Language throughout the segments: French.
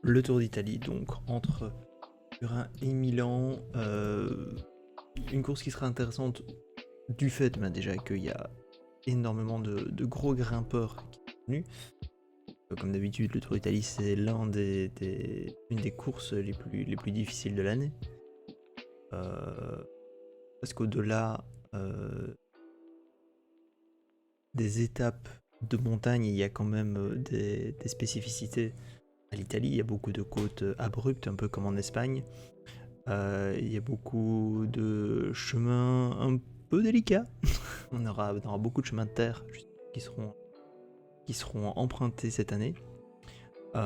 le Tour d'Italie, donc entre Turin et Milan. Une course qui sera intéressante du fait déjà qu'il y a énormément de gros grimpeurs qui sont venus. Comme d'habitude, le Tour d'Italie, c'est une des courses les plus difficiles de l'année. Parce qu'au-delà des étapes de montagne, il y a quand même des spécificités. À l'Italie, il y a beaucoup de côtes abruptes, un peu comme en Espagne. Il y a beaucoup de chemins un peu délicats. on aura beaucoup de chemins de terre qui seront empruntés cette année. Et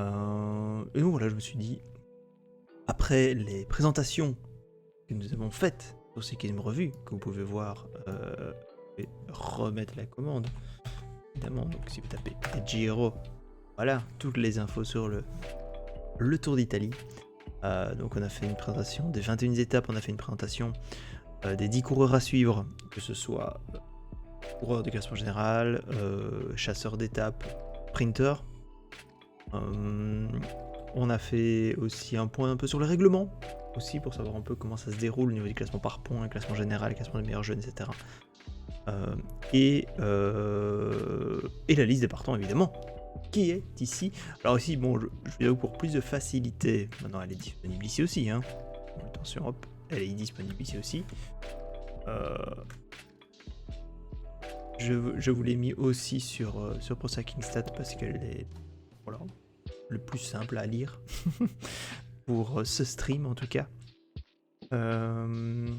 donc voilà, je me suis dit, après les présentations que nous avons faites sur Cyclisme Revue, que vous pouvez voir et remettre la commande, évidemment. Donc si vous tapez Giro, voilà, toutes les infos sur le Tour d'Italie. Donc on a fait une présentation des 21 étapes, on a fait une présentation des 10 coureurs à suivre, que ce soit coureurs de classement général, chasseurs d'étapes, sprinteurs. On a fait aussi un point un peu sur le règlement, aussi pour savoir un peu comment ça se déroule au niveau du classement par points, classement général, classement des meilleurs jeunes, etc. Et la liste des partants, évidemment, qui est ici. Alors ici, bon, je vais vous pour plus de facilité, maintenant elle est disponible ici aussi, hein. Attention, hop, elle est disponible ici aussi. Je vous l'ai mis aussi sur Pro Cycling Stats parce qu'elle est le plus simple à lire pour ce stream en tout cas. Donc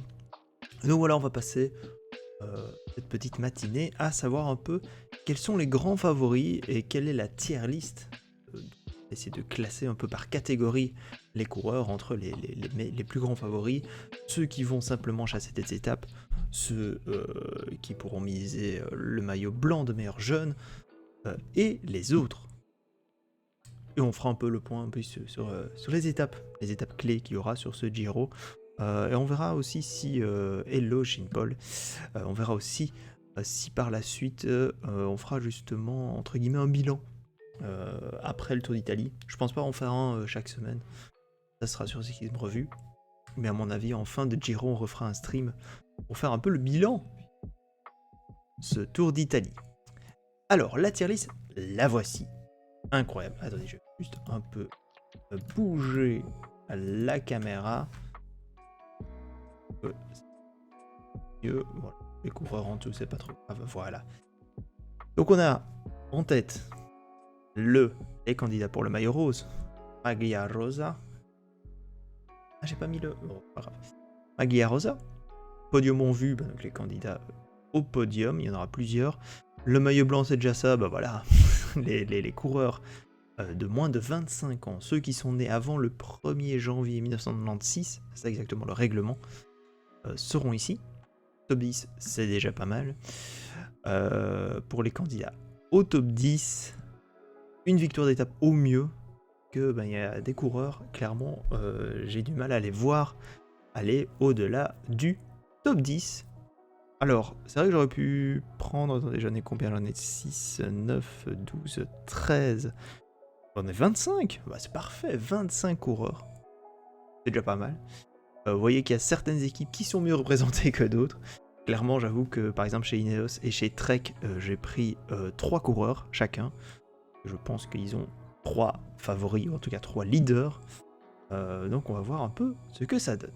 voilà, on va passer cette petite matinée à savoir un peu quels sont les grands favoris et quelle est la tier list. Essayer de classer un peu par catégorie les coureurs entre les plus grands favoris, ceux qui vont simplement chasser des étapes, ceux qui pourront miser le maillot blanc de meilleur jeune, et les autres. Et on fera un peu le point un peu sur les étapes clés qu'il y aura sur ce Giro. Et on verra aussi si hello Jean-Paul, on verra aussi si par la suite on fera justement entre guillemets un bilan après le Tour d'Italie. Je pense pas en faire un chaque semaine, ça sera sur Cyclisme Revue, mais à mon avis en fin de Giro on refera un stream pour faire un peu le bilan ce Tour d'Italie. Alors la tier list, la voici. Incroyable. Attendez, je vais juste un peu bouger la caméra. Voilà. Les coureurs en tout, c'est pas trop grave. Voilà. Donc on a en tête les candidats pour le maillot rose. Maglia Rosa. Ah, j'ai pas mis le... Bon, pas grave. Maglia Rosa. Podium en vue, donc les candidats au podium, il y en aura plusieurs. Le maillot blanc, c'est déjà ça, voilà. les coureurs de moins de 25 ans, ceux qui sont nés avant le 1er janvier 1996, c'est exactement le règlement, seront ici. Top 10, c'est déjà pas mal. Pour les candidats au top 10, une victoire d'étape au mieux, que y a des coureurs, clairement, j'ai du mal à les voir aller au-delà du top 10. Alors, c'est vrai que j'aurais pu prendre, attendez, j'en ai combien? J'en ai 6, 9, 12, 13... On est 25, c'est parfait, 25 coureurs. C'est déjà pas mal. Vous voyez qu'il y a certaines équipes qui sont mieux représentées que d'autres. Clairement, j'avoue que par exemple chez Ineos et chez Trek, j'ai pris 3 coureurs chacun. Je pense qu'ils ont 3 favoris, ou en tout cas 3 leaders. Donc on va voir un peu ce que ça donne.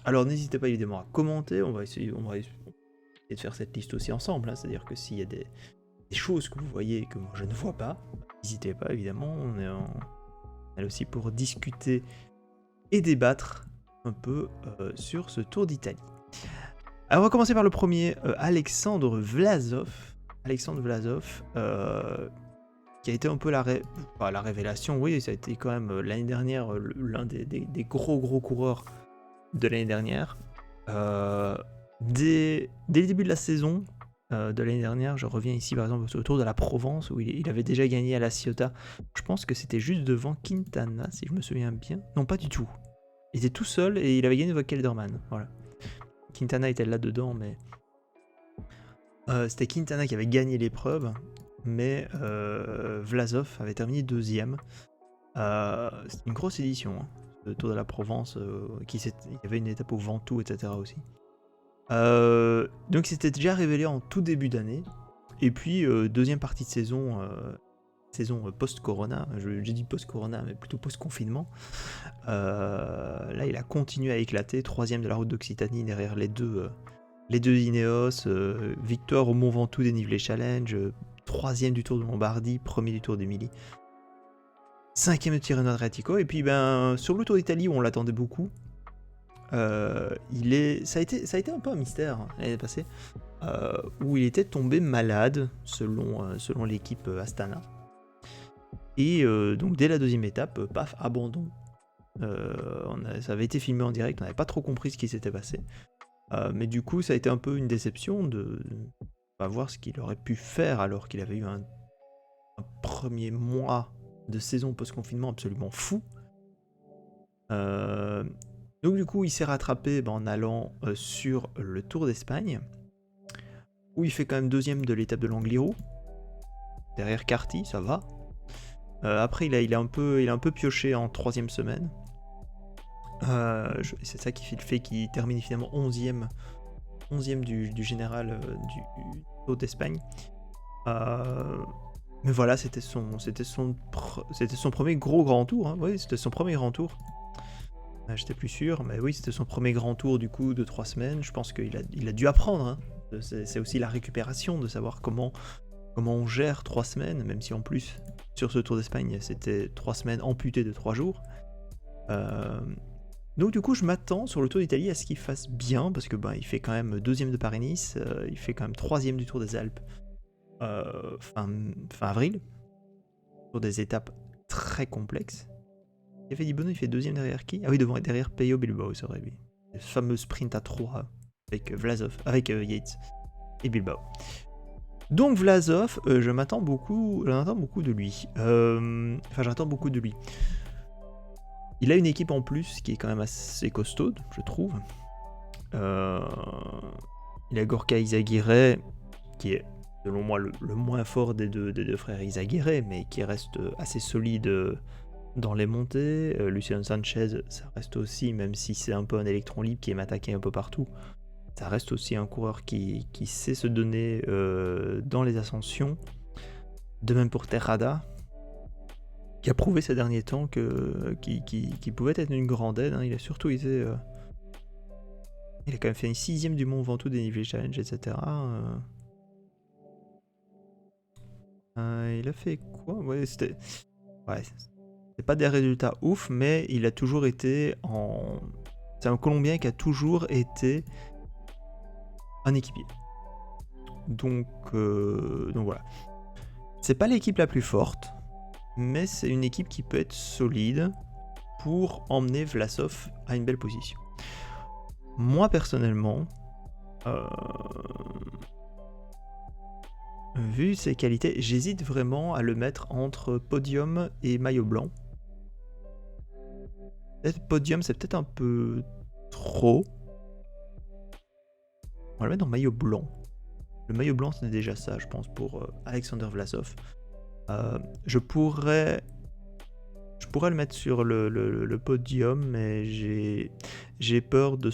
Alors n'hésitez pas évidemment à commenter, on va essayer de faire cette liste aussi ensemble. Hein. C'est-à-dire que s'il y a des choses que vous voyez et que moi je ne vois pas, n'hésitez pas évidemment, on est aussi pour discuter et débattre un peu sur ce Tour d'Italie. Alors on va commencer par le premier, Alexandre Vlasov. Alexandre Vlasov, qui a été un peu la révélation, oui, ça a été quand même l'année dernière l'un des gros coureurs de l'année dernière. Dès le début de la saison de l'année dernière, je reviens ici par exemple au Tour de la Provence où il avait déjà gagné à la Ciotat. Je pense que c'était juste devant Quintana, si je me souviens bien. Non, pas du tout. Il était tout seul et il avait gagné devant Kelderman. Voilà. Quintana était là-dedans, mais c'était Quintana qui avait gagné l'épreuve, mais Vlasov avait terminé deuxième. C'était une grosse édition, hein, le Tour de la Provence, il y avait une étape au Ventoux, etc. aussi. Donc c'était déjà révélé en tout début d'année. Et puis deuxième partie de saison, post-corona, j'ai dit post-corona mais plutôt post-confinement. Là il a continué à éclater, 3ème de la route d'Occitanie derrière les deux Ineos, victoire au Mont Ventoux dénivelé challenge, 3ème du Tour de Lombardie, 1er du Tour d'Émilie, 5ème de Tirreno Adriatico, et puis sur le Tour d'Italie où on l'attendait beaucoup, ça a été un peu un mystère l'année passée, où il était tombé malade selon l'équipe Astana. Et donc dès la deuxième étape, paf, abandon. Ça avait été filmé en direct, on n'avait pas trop compris ce qui s'était passé. Mais du coup, ça a été un peu une déception de pas voir ce qu'il aurait pu faire alors qu'il avait eu un premier mois de saison post-confinement absolument fou. Donc du coup, il s'est rattrapé en allant sur le Tour d'Espagne, où il fait quand même 2ème de l'étape de l'Angliru, derrière Carty, ça va. Après, il a un peu pioché en 3ème semaine. C'est ça qui fait le fait qu'il termine finalement 11ème du général du Tour d'Espagne. Mais voilà, c'était son premier gros grand tour. Hein. Oui, c'était son premier grand tour. J'étais plus sûr, mais oui, c'était son premier grand tour du coup de 3 semaines. Je pense qu'il a dû apprendre. Hein. C'est aussi la récupération, de savoir comment on gère 3 semaines, même si en plus, sur ce Tour d'Espagne, c'était 3 semaines amputées de 3 jours. Donc du coup, je m'attends sur le Tour d'Italie à ce qu'il fasse bien, parce que il fait quand même 2ème de Paris-Nice, il fait quand même 3ème du Tour des Alpes fin avril, sur des étapes très complexes. Il a fait Bono, il fait 2ème derrière qui? Ah oui, derrière Peyo Bilbao, c'est vrai, lui. Le fameux sprint à 3 avec Yates et Bilbao. Donc Vlasov, j'attends beaucoup de lui. J'attends beaucoup de lui. Il a une équipe en plus qui est quand même assez costaude, je trouve. Il a Gorka Izagirre, qui est selon moi le moins fort des deux frères Izagirre, mais qui reste assez solide dans les montées. Lucien Sanchez, ça reste aussi, même si c'est un peu un électron libre qui aime attaquer un peu partout, ça reste aussi un coureur qui sait se donner dans les ascensions. De même pour Terrada, qui a prouvé ces derniers temps qu'il pouvait être une grande aide. Hein. Il a surtout été... il a quand même fait une 6ème du Mont Ventoux dénivelé challenge, etc. Il a fait quoi? Ouais, c'était pas des résultats ouf, mais il a toujours été en... C'est un Colombien qui a toujours été un équipier. Donc voilà. C'est pas l'équipe la plus forte, mais c'est une équipe qui peut être solide pour emmener Vlasov à une belle position. Moi personnellement, vu ses qualités, j'hésite vraiment à le mettre entre podium et maillot blanc. Peut-être podium, c'est peut-être un peu trop. On va le mettre dans maillot blanc. Le maillot blanc, c'est déjà ça, je pense, pour Alexander Vlasov. Je pourrais le mettre sur le podium, mais j'ai peur de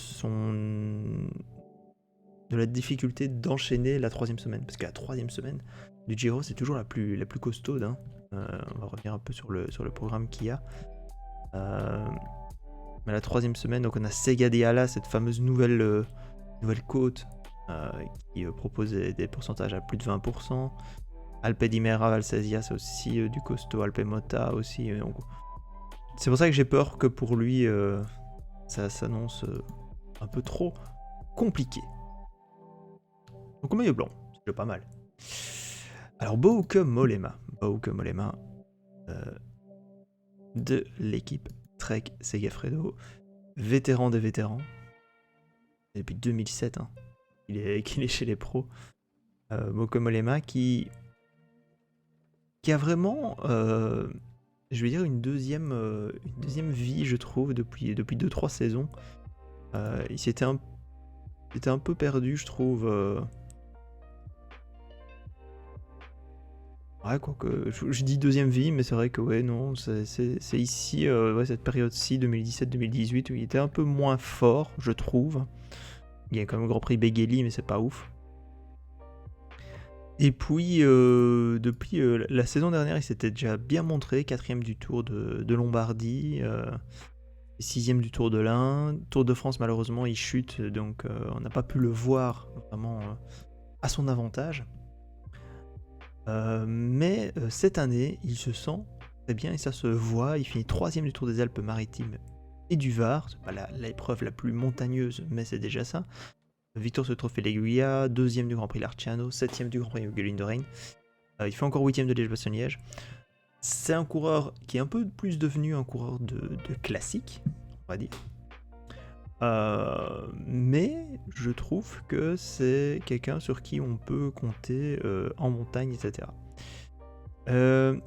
la difficulté d'enchaîner la 3ème semaine. Parce que la 3ème semaine du Giro, c'est toujours la plus costaude. Hein. On va revenir un peu sur le programme qu'il y a. Mais la 3ème semaine, donc on a Sega de Ala, cette fameuse nouvelle côte qui propose des pourcentages à plus de 20%. Alpe d'Imera, Valsesia, c'est aussi du costaud. Alpe Mota aussi. Donc... C'est pour ça que j'ai peur que pour lui, ça s'annonce un peu trop compliqué. Donc au maillot blanc, c'est déjà pas mal. Alors Bauke Mollema de l'équipe Trek Segafredo, vétéran des vétérans, depuis 2007, hein, qu'il est chez les pros. Bauke Mollema qui a vraiment, je vais dire, une deuxième vie, je trouve, depuis 2-3 saisons. Il s'était un peu perdu, je trouve. Ouais, quoique, je dis deuxième vie, mais c'est vrai que ouais, non, c'est ici, ouais, cette période-ci, 2017-2018, où il était un peu moins fort, je trouve. Il y a quand même le Grand Prix Beghelli, mais c'est pas ouf. Et puis, depuis la saison dernière, il s'était déjà bien montré, 4ème du Tour de Lombardie, 6ème du Tour de l'Ain. Tour de France, malheureusement, il chute, donc on n'a pas pu le voir vraiment à son avantage. Mais cette année, il se sent très bien et ça se voit. Il finit 3ème du Tour des Alpes-Maritimes et du Var. C'est pas l'épreuve la plus montagneuse, mais c'est déjà ça. Victoire sur le Trophée l'Aiguilla, 2ème du Grand Prix Larciano, 7ème du Grand Prix Gueulin de Rennes. Il fait encore 8ème de Liège-Bastogne-Liège. C'est un coureur qui est un peu plus devenu un coureur de classique, on va dire. Mais je trouve que c'est quelqu'un sur qui on peut compter en montagne, etc.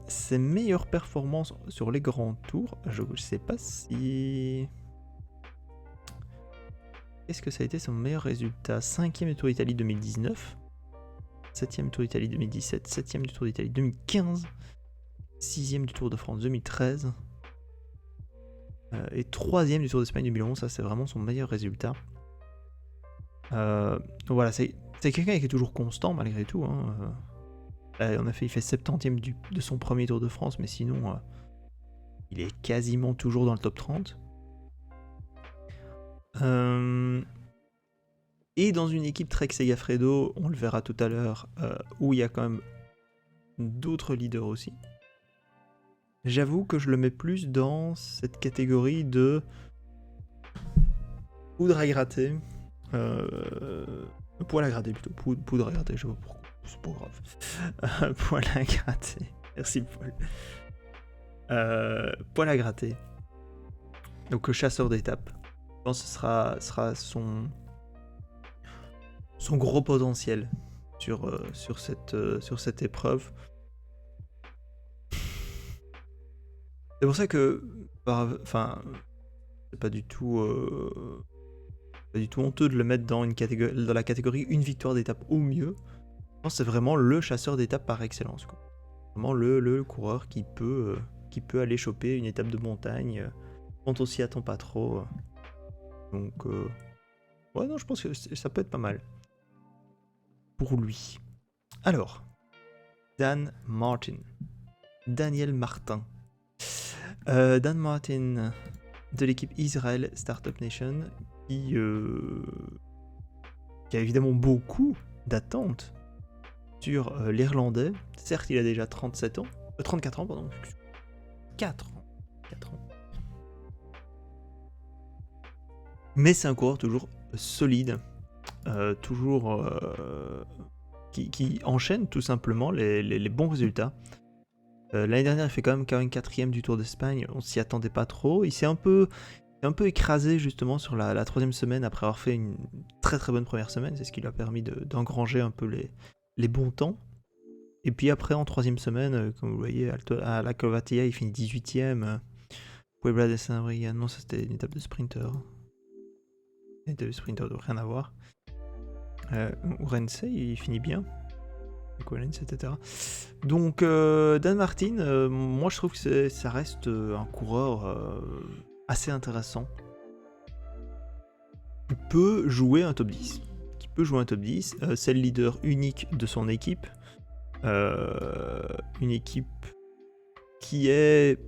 Ses meilleures performances sur les grands tours, je sais pas si... Qu'est-ce que ça a été son meilleur résultat? 5ème du Tour d'Italie 2019, 7ème du Tour d'Italie 2017, 7ème du Tour d'Italie 2015, 6ème du Tour de France 2013, et 3ème du Tour d'Espagne 2011, ça c'est vraiment son meilleur résultat. Voilà, c'est quelqu'un qui est toujours constant malgré tout. Hein. En effet, il fait 70ème de son premier Tour de France, mais sinon, il est quasiment toujours dans le top 30. Et dans une équipe Trek Segafredo, on le verra tout à l'heure, où il y a quand même d'autres leaders aussi. J'avoue que je le mets plus dans cette catégorie de poudre à gratter. Poil à gratter plutôt. Poudre à gratter, je sais pas pourquoi. C'est pas grave. Poil à gratter. Merci Paul. Poil à gratter. Donc chasseur d'étape. Je pense que ce sera son gros potentiel sur cette épreuve. C'est pour ça que, enfin, c'est pas du tout honteux de le mettre dans la catégorie une victoire d'étape au mieux. Je pense que c'est vraiment le chasseur d'étape par excellence, quoi. Vraiment le coureur qui peut aller choper une étape de montagne quand on s'y attend pas trop. Donc, ouais, non, je pense que ça peut être pas mal pour lui. Alors, Daniel Martin. Dan Martin de l'équipe Israel Startup Nation qui a évidemment beaucoup d'attentes sur l'Irlandais. Certes, il a déjà 34 ans, pardon. 4 ans. Mais c'est un coureur toujours solide, toujours qui enchaîne tout simplement les bons résultats. L'année dernière, il fait quand même 4ème du Tour d'Espagne, on s'y attendait pas trop. Il s'est un peu écrasé justement sur la 3ème semaine après avoir fait une très très bonne première semaine. C'est ce qui lui a permis d'engranger un peu les bons temps. Et puis après, en 3ème semaine, comme vous voyez, à la Calvatia, il finit 18ème. Puebla de Saint-Brieuc, non, ça c'était une étape de sprinter. Une étape de sprinter doit rien à voir. Ourense, il finit bien. Collins, etc. Donc Dan Martin, moi je trouve que ça reste un coureur assez intéressant. Il peut jouer un top 10. C'est le leader unique de son équipe. Une équipe qui est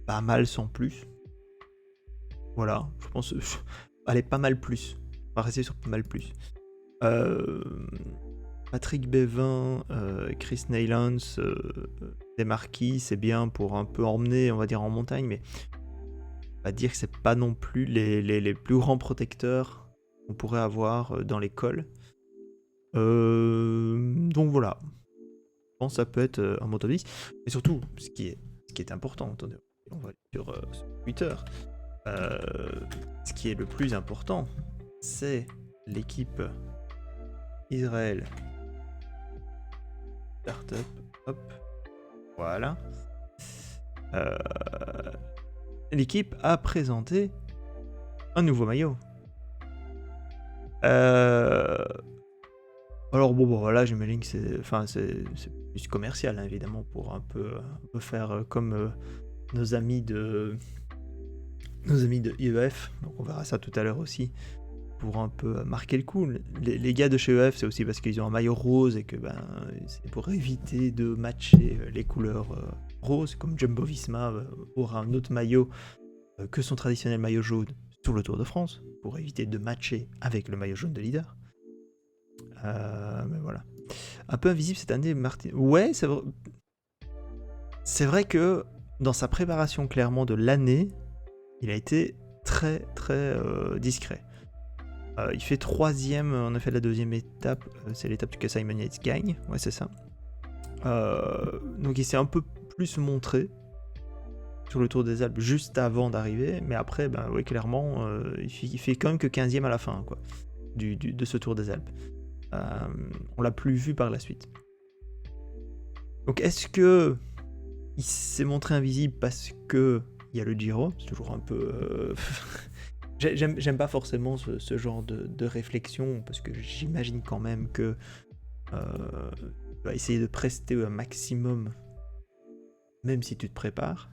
pas mal sans plus. Voilà, je pense. Allez, pas mal plus. On va rester sur pas mal plus. Patrick Bévin, Chris Neylands, des Marquis, c'est bien pour un peu emmener, on va dire, en montagne, mais on va dire que c'est pas non plus les plus grands protecteurs qu'on pourrait avoir dans les cols. Donc voilà. Je pense que ça peut être un bon top 10. Et surtout, ce qui est important, attendez, on va aller sur Twitter. Ce qui est le plus important, c'est l'équipe Israel Startup, hop, voilà. L'équipe a présenté un nouveau maillot. Alors bon, voilà, j'imagine que c'est plus commercial, hein, évidemment, pour un peu faire comme nos amis de IEF. Donc on verra ça tout à l'heure aussi, pour un peu marquer le coup. Les gars de chez EF, c'est aussi parce qu'ils ont un maillot rose et que c'est pour éviter de matcher les couleurs roses, comme Jumbo Visma aura un autre maillot que son traditionnel maillot jaune sur le Tour de France, pour éviter de matcher avec le maillot jaune de leader. Mais voilà. Un peu invisible cette année, Martin. Ouais, c'est vrai que dans sa préparation clairement de l'année, il a été très très discret. Il fait 3ème en effet de la 2ème étape, c'est l'étape que Simon Yates gagne, ouais c'est ça. Donc il s'est un peu plus montré sur le Tour des Alpes juste avant d'arriver, mais après, ouais, clairement, il fait quand même que 15ème à la fin, quoi, de ce Tour des Alpes. On l'a plus vu par la suite. Donc est-ce que il s'est montré invisible parce que il y a le Giro? C'est toujours un peu... J'aime pas forcément ce genre de réflexion, parce que j'imagine quand même que tu vas essayer de prester un maximum, même si tu te prépares.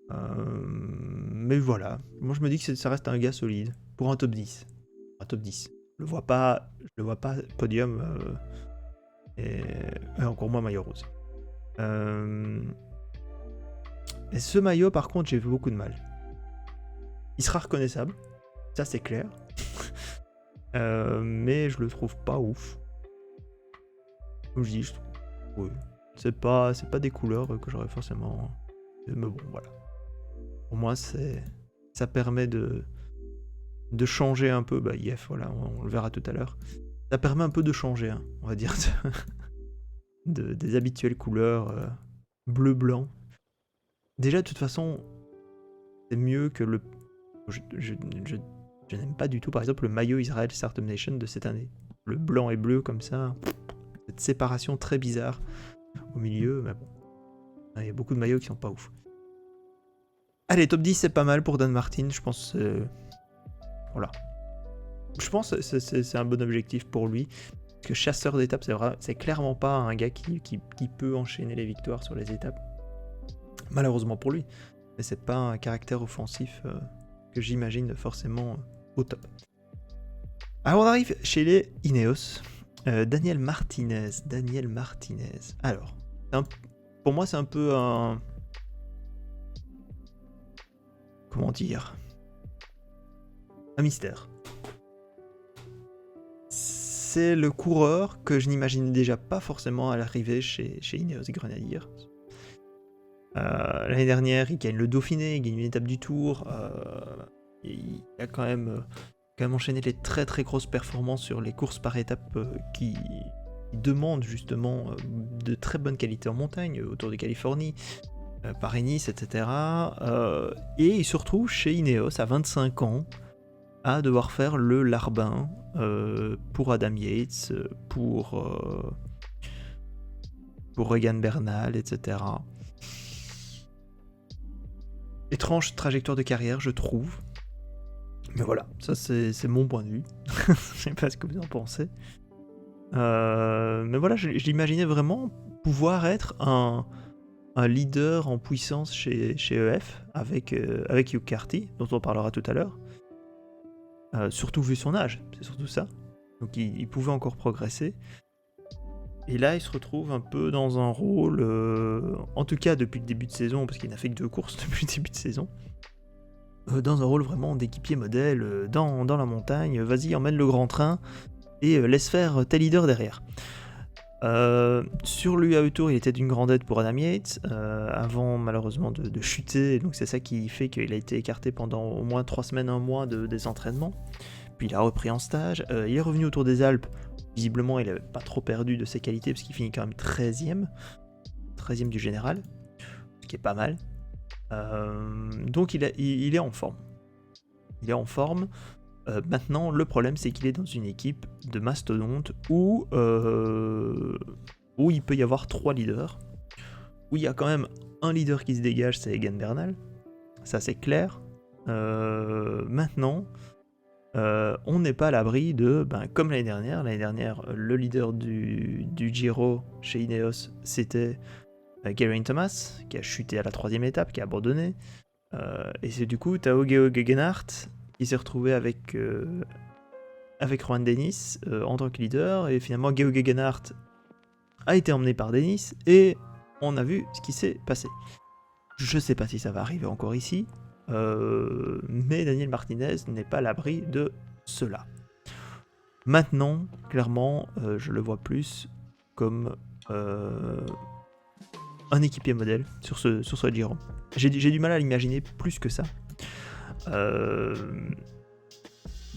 Mais voilà, moi je me dis que ça reste un gars solide pour un top 10. Un top 10. Je le vois pas podium et encore moins maillot rose. Et ce maillot, par contre, j'ai vu beaucoup de mal. Il sera reconnaissable, ça c'est clair. Mais je le trouve pas ouf. Comme je dis, je trouve. Oui. C'est pas des couleurs que j'aurais forcément. Mais bon, voilà. Pour moi, ça permet de changer un peu. IF, voilà, on le verra tout à l'heure. Ça permet un peu de changer, hein, on va dire, des habituelles couleurs bleu-blanc. Déjà, de toute façon, c'est mieux que le. Je n'aime pas du tout, par exemple, le maillot Israel Startup Nation de cette année. Le blanc et bleu comme ça, cette séparation très bizarre au milieu, mais bon. Il y a beaucoup de maillots qui sont pas ouf. Allez, top 10, c'est pas mal pour Dan Martin, je pense. Voilà. Je pense que c'est un bon objectif pour lui. Parce que chasseur d'étapes, c'est clairement pas un gars qui peut enchaîner les victoires sur les étapes. Malheureusement pour lui. Mais c'est pas un caractère offensif que j'imagine forcément au top. Alors on arrive chez les Ineos. Daniel Martinez. Alors, pour moi c'est un peu un... Comment dire? Un mystère. C'est le coureur que je n'imagine déjà pas forcément à l'arrivée chez Ineos Grenadiers. L'année dernière, il gagne le Dauphiné, il gagne une étape du Tour. Il a quand même enchaîné les très très grosses performances sur les courses par étapes qui demandent justement de très bonne qualité en montagne, autour de Californie, Paris-Nice, etc. Et il se retrouve chez Ineos à 25 ans à devoir faire le larbin pour Adam Yates, pour Egan Bernal, etc. Étrange trajectoire de carrière, je trouve. Mais voilà, ça c'est mon point de vue. Je sais pas ce que vous en pensez. Mais voilà, je l'imaginais vraiment pouvoir être un leader en puissance chez EF avec Hugh Carty, dont on parlera tout à l'heure. Surtout vu son âge, c'est surtout ça. Donc il pouvait encore progresser. Et là, il se retrouve un peu dans un rôle, en tout cas depuis le début de saison, parce qu'il n'a fait que 2 courses depuis le début de saison, dans un rôle vraiment d'équipier modèle, dans la montagne, vas-y, emmène le grand train, et laisse faire tes leaders derrière. Sur l'UAE Tour, il était d'une grande aide pour Adam Yates, avant malheureusement de chuter, donc c'est ça qui fait qu'il a été écarté pendant au moins 3 semaines, 1 mois des entraînements. Puis il a repris en stage, il est revenu au Tour des Alpes. Visiblement, il n'avait pas trop perdu de ses qualités, parce qu'il finit quand même 13ème du général, ce qui est pas mal. Donc il est en forme. Il est en forme. Maintenant, le problème, c'est qu'il est dans une équipe de mastodonte où il peut y avoir 3 leaders, où il y a quand même un leader qui se dégage, c'est Egan Bernal. Ça, c'est clair. Maintenant, on n'est pas à l'abri de, comme l'année dernière, le leader du Giro chez Ineos, c'était Geraint Thomas, qui a chuté à la 3e étape, qui a abandonné. Et c'est du coup Tao Geoghegan-Hart qui s'est retrouvé avec Rohan Dennis en tant que leader, et finalement Geoghegan-Hart a été emmené par Dennis, et on a vu ce qui s'est passé. Je sais pas si ça va arriver encore ici, mais Daniel Martinez n'est pas à l'abri de cela. Maintenant, clairement, je le vois plus comme un équipier modèle sur ce Giro. J'ai du mal à l'imaginer plus que ça.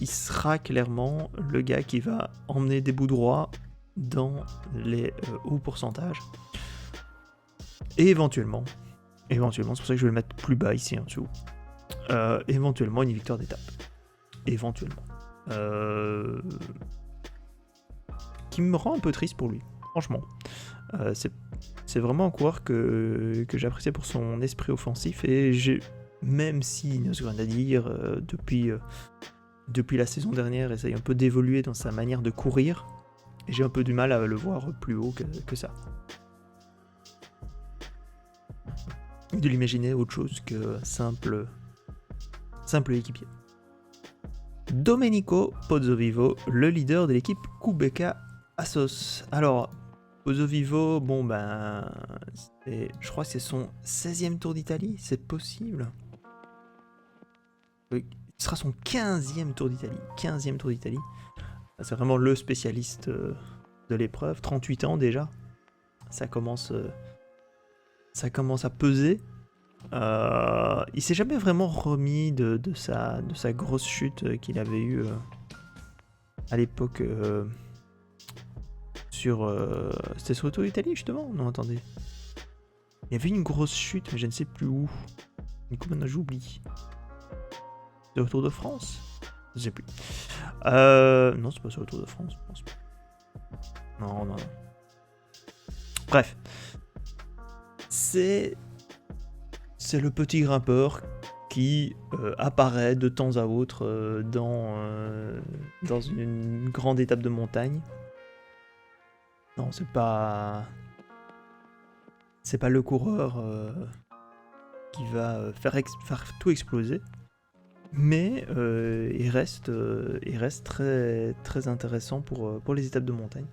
Il sera clairement le gars qui va emmener des bouts droits dans les hauts pourcentages. Et éventuellement, c'est pour ça que je vais le mettre plus bas ici en dessous. Éventuellement une victoire d'étape. Éventuellement. Qui me rend un peu triste pour lui, franchement. C'est vraiment un coureur que j'appréciais pour son esprit offensif, et même si Ineos Grenadier depuis la saison dernière essaye un peu d'évoluer dans sa manière de courir, j'ai un peu du mal à le voir plus haut que ça. De l'imaginer autre chose que simple équipier. Domenico Pozzovivo, le leader de l'équipe Qhubeka Assos. Alors, Pozzovivo, je crois que c'est son 16e Tour d'Italie, c'est possible. Ce sera son 15e Tour d'Italie. C'est vraiment le spécialiste de l'épreuve. 38 ans déjà. Ça commence à peser. Il s'est jamais vraiment remis de sa grosse chute qu'il avait eue à l'époque c'était sur le Tour d'Italie justement? Non, attendez. Il y avait une grosse chute, mais je ne sais plus où. Du coup maintenant j'oublie. Sur le Tour de France? Je sais plus. Non, c'est pas sur le Tour de France, je pense pas. Non. Bref. C'est le petit grimpeur qui apparaît de temps à autre dans une grande étape de montagne. Non, c'est pas le coureur qui va faire tout exploser, mais il reste très, très intéressant pour les étapes de montagne.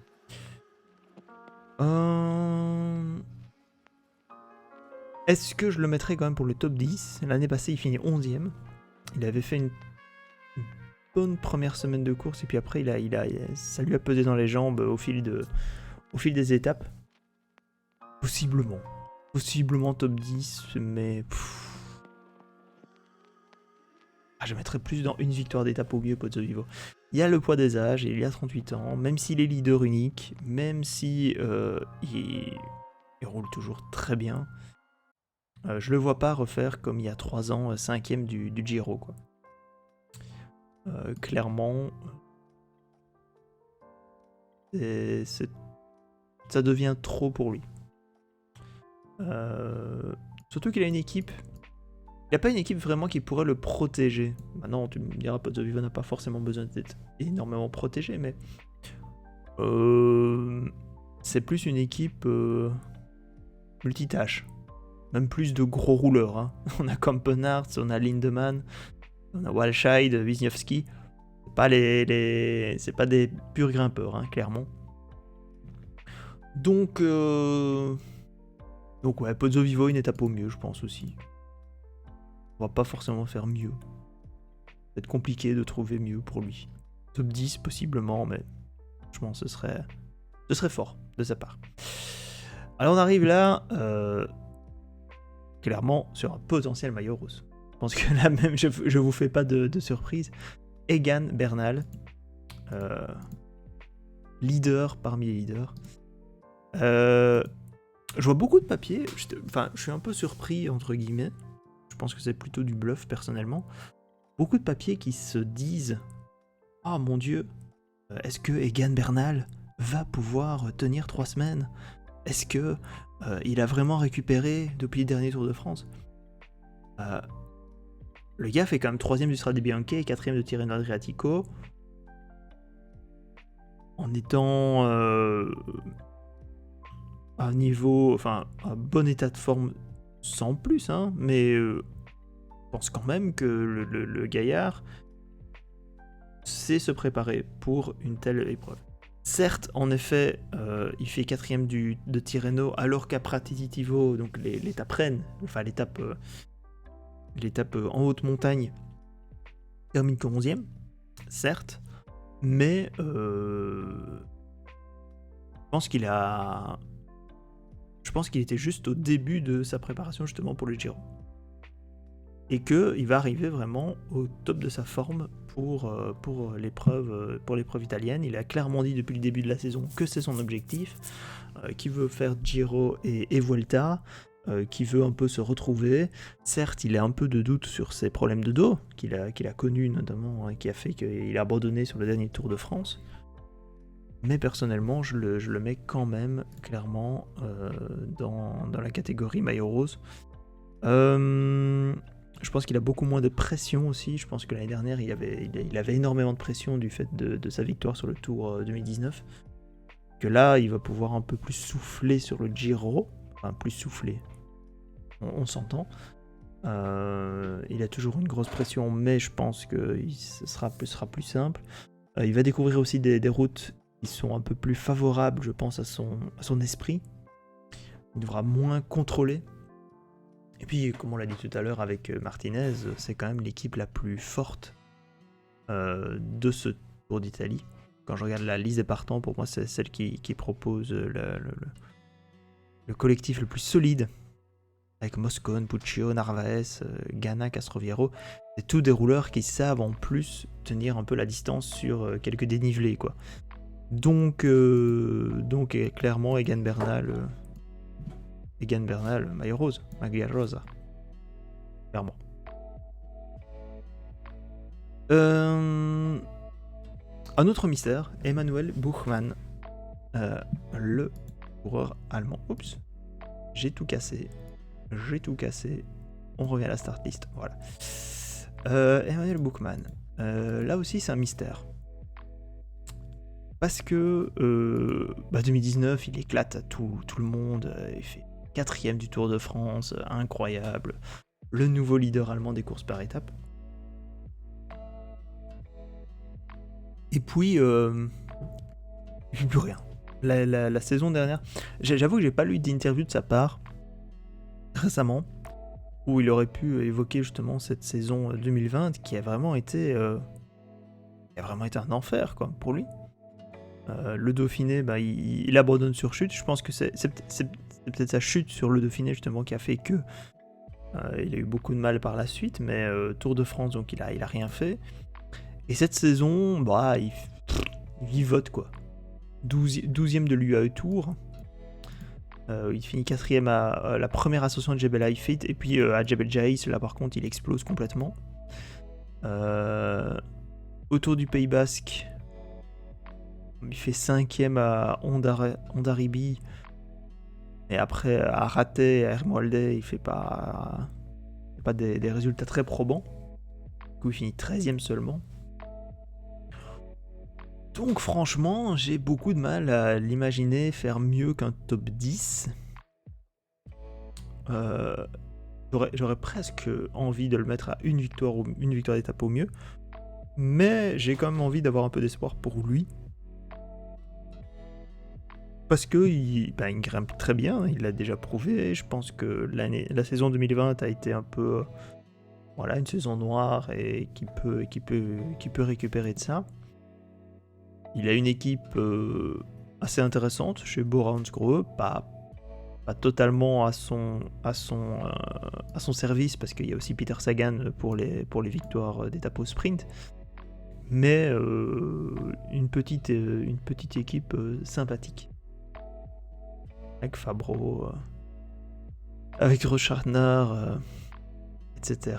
Est-ce que je le mettrais quand même pour le top 10? L'année passée, il finit 11e. Il avait fait une bonne première semaine de course, et puis après, ça lui a pesé dans les jambes au fil des étapes. Possiblement top 10, mais... je mettrais plus dans une victoire d'étape au mieux, Pozzovivo. Il y a le poids des âges, il a 38 ans, même s'il est leader unique, même si il roule toujours très bien. Je le vois pas refaire comme il y a 3 ans, 5e du Giro, quoi. Clairement, ça devient trop pour lui. Surtout qu'il a une équipe. Il n'y a pas une équipe vraiment qui pourrait le protéger. Maintenant, tu me diras, Pozzovivo n'a pas forcément besoin d'être énormément protégé, mais c'est plus une équipe multitâche. Même plus de gros rouleurs. Hein. On a Campenarts, on a Lindemann, on a Walscheid, Wisniewski. C'est pas des purs grimpeurs, hein, clairement. Donc ouais, Pozzovivo, une étape au mieux, je pense aussi. On va pas forcément faire mieux. Ça va être compliqué de trouver mieux pour lui. Top 10 possiblement, mais franchement ce serait fort de sa part. Alors on arrive là, clairement sur un potentiel maillot rose. Je pense que là même je vous fais pas de surprise. Egan Bernal, leader parmi les leaders. Je vois beaucoup de papiers, je suis un peu surpris entre guillemets. Je pense que c'est plutôt du bluff personnellement. Beaucoup de papiers qui se disent « Ah mon Dieu, est-ce que Egan Bernal va pouvoir tenir 3 semaines? Est-ce que il a vraiment récupéré depuis le dernier Tour de France ?» le gars fait quand même 3ème du Strade Bianche et 4ème de Tirreno Adriatico. En étant à un niveau, enfin, un bon état de forme sans plus, hein, mais je pense quand même que le gaillard sait se préparer pour une telle épreuve. Certes, en effet, il fait 4ème de Tirreno, alors qu'à Pratititivo, donc l'étape reine, enfin l'étape en haute montagne, termine que 11ème, certes, mais je pense qu'il était juste au début de sa préparation justement pour le Giro. Et qu'il va arriver vraiment au top de sa forme pour l'épreuve italienne. Il a clairement dit depuis le début de la saison que c'est son objectif, qu'il veut faire Giro et Vuelta, qu'il veut un peu se retrouver. Certes, il a un peu de doute sur ses problèmes de dos, qu'il a connus notamment, qui a fait qu'il a abandonné sur le dernier Tour de France. Mais personnellement, je le mets quand même clairement dans la catégorie maillot rose. Je pense qu'il a beaucoup moins de pression aussi. Je pense que l'année dernière, il avait énormément de pression du fait de sa victoire sur le Tour 2019. Que là, il va pouvoir un peu plus souffler sur le Giro. Enfin, plus souffler. On s'entend. Il a toujours une grosse pression, mais je pense que ce sera plus simple. Il va découvrir aussi des routes qui sont un peu plus favorables, je pense, à son esprit. Il devra moins contrôler. Et puis, comme on l'a dit tout à l'heure avec Martinez, c'est quand même l'équipe la plus forte de ce Tour d'Italie. Quand je regarde la liste des partants, pour moi, c'est celle qui propose le collectif le plus solide. Avec Moscone, Puccio, Narvaez, Ganna, Castroviero. C'est tous des rouleurs qui savent en plus tenir un peu la distance sur quelques dénivelés, quoi. Donc clairement, Egan Bernal, maillot rose, Maglia Rosa. Clairement. Un autre mystère, Emanuel Buchmann, le coureur allemand. Oups, j'ai tout cassé. On revient à la start list. Voilà. Emanuel Buchmann. Là aussi, c'est un mystère. Parce que 2019, il éclate à tout le monde. Il fait 4ème du Tour de France. Incroyable. Le nouveau leader allemand des courses par étapes. Et puis, il fait plus rien. La saison dernière, j'avoue que j'ai pas lu d'interview de sa part récemment, où il aurait pu évoquer justement cette saison 2020 qui a vraiment été un enfer, quoi, pour lui. Le Dauphiné, il abandonne sur chute. Je pense que c'est peut-être sa chute sur le Dauphiné justement qui a fait que il a eu beaucoup de mal par la suite, mais Tour de France, donc il a rien fait. Et cette saison, il vivote, quoi. 12ème de l'UAE Tour. Il finit 4ème à la première ascension de Jebel Haïfit, et puis à Jebel Jais, là par contre il explose complètement. Autour du Pays Basque, il fait 5ème à Ondaribi, et après à Raté, à Hermolde, il fait pas des résultats très probants. Du coup il finit 13ème seulement. Donc franchement, j'ai beaucoup de mal à l'imaginer faire mieux qu'un top 10. J'aurais presque envie de le mettre à une victoire d'étape au mieux. Mais j'ai quand même envie d'avoir un peu d'espoir pour lui. Parce que il grimpe très bien, il l'a déjà prouvé. Je pense que la saison 2020 a été un peu une saison noire et qui peut récupérer de ça. Il a une équipe assez intéressante chez Bora Hansgrohe, pas totalement à son service, parce qu'il y a aussi Peter Sagan pour les victoires d'étape au sprint, mais une petite équipe sympathique. Avec Fabro, avec Rochardner, etc.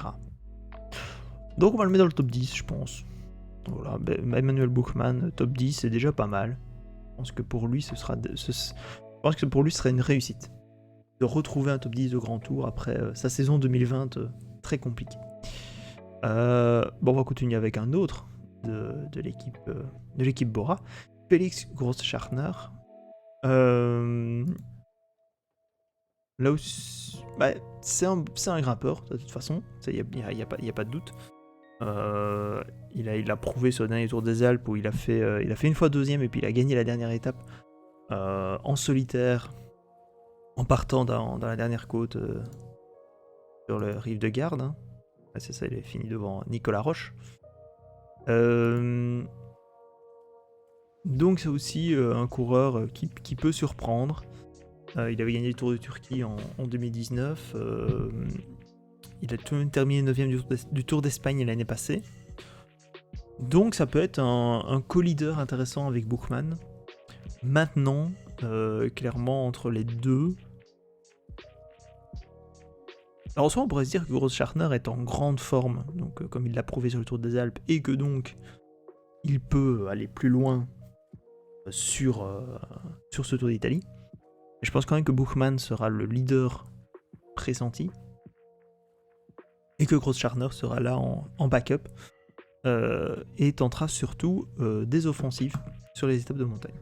Donc on va le mettre dans le top 10, je pense. Voilà, Emanuel Buchmann, top 10, c'est déjà pas mal. Je pense que pour lui, ce serait une réussite de retrouver un top 10 de Grand Tour après sa saison 2020 très compliquée. Bon, on va continuer avec un autre de l'équipe Bora. Félix Großschartner. Là aussi, bah, c'est un grimpeur, de toute façon, il n'y a pas de doute. Il a prouvé sur le dernier Tour des Alpes où il a fait une fois deuxième et puis il a gagné la dernière étape en solitaire en partant dans la dernière côte sur le rive de Garde. Hein. Ouais, c'est ça, il est fini devant Nicolas Roche. Donc c'est aussi un coureur qui peut surprendre. Il avait gagné le Tour de Turquie en 2019. Il a tout de même terminé 9ème du Tour d'Espagne l'année passée. Donc ça peut être un co-leader intéressant avec Buchmann. Maintenant, clairement, entre les deux... Alors soit on pourrait se dire que Großschartner est en grande forme, donc comme il l'a prouvé sur le Tour des Alpes, et que donc il peut aller plus loin sur ce Tour d'Italie. Je pense quand même que Buchmann sera le leader pressenti, et que Großschartner sera là en backup, et tentera surtout des offensives sur les étapes de montagne.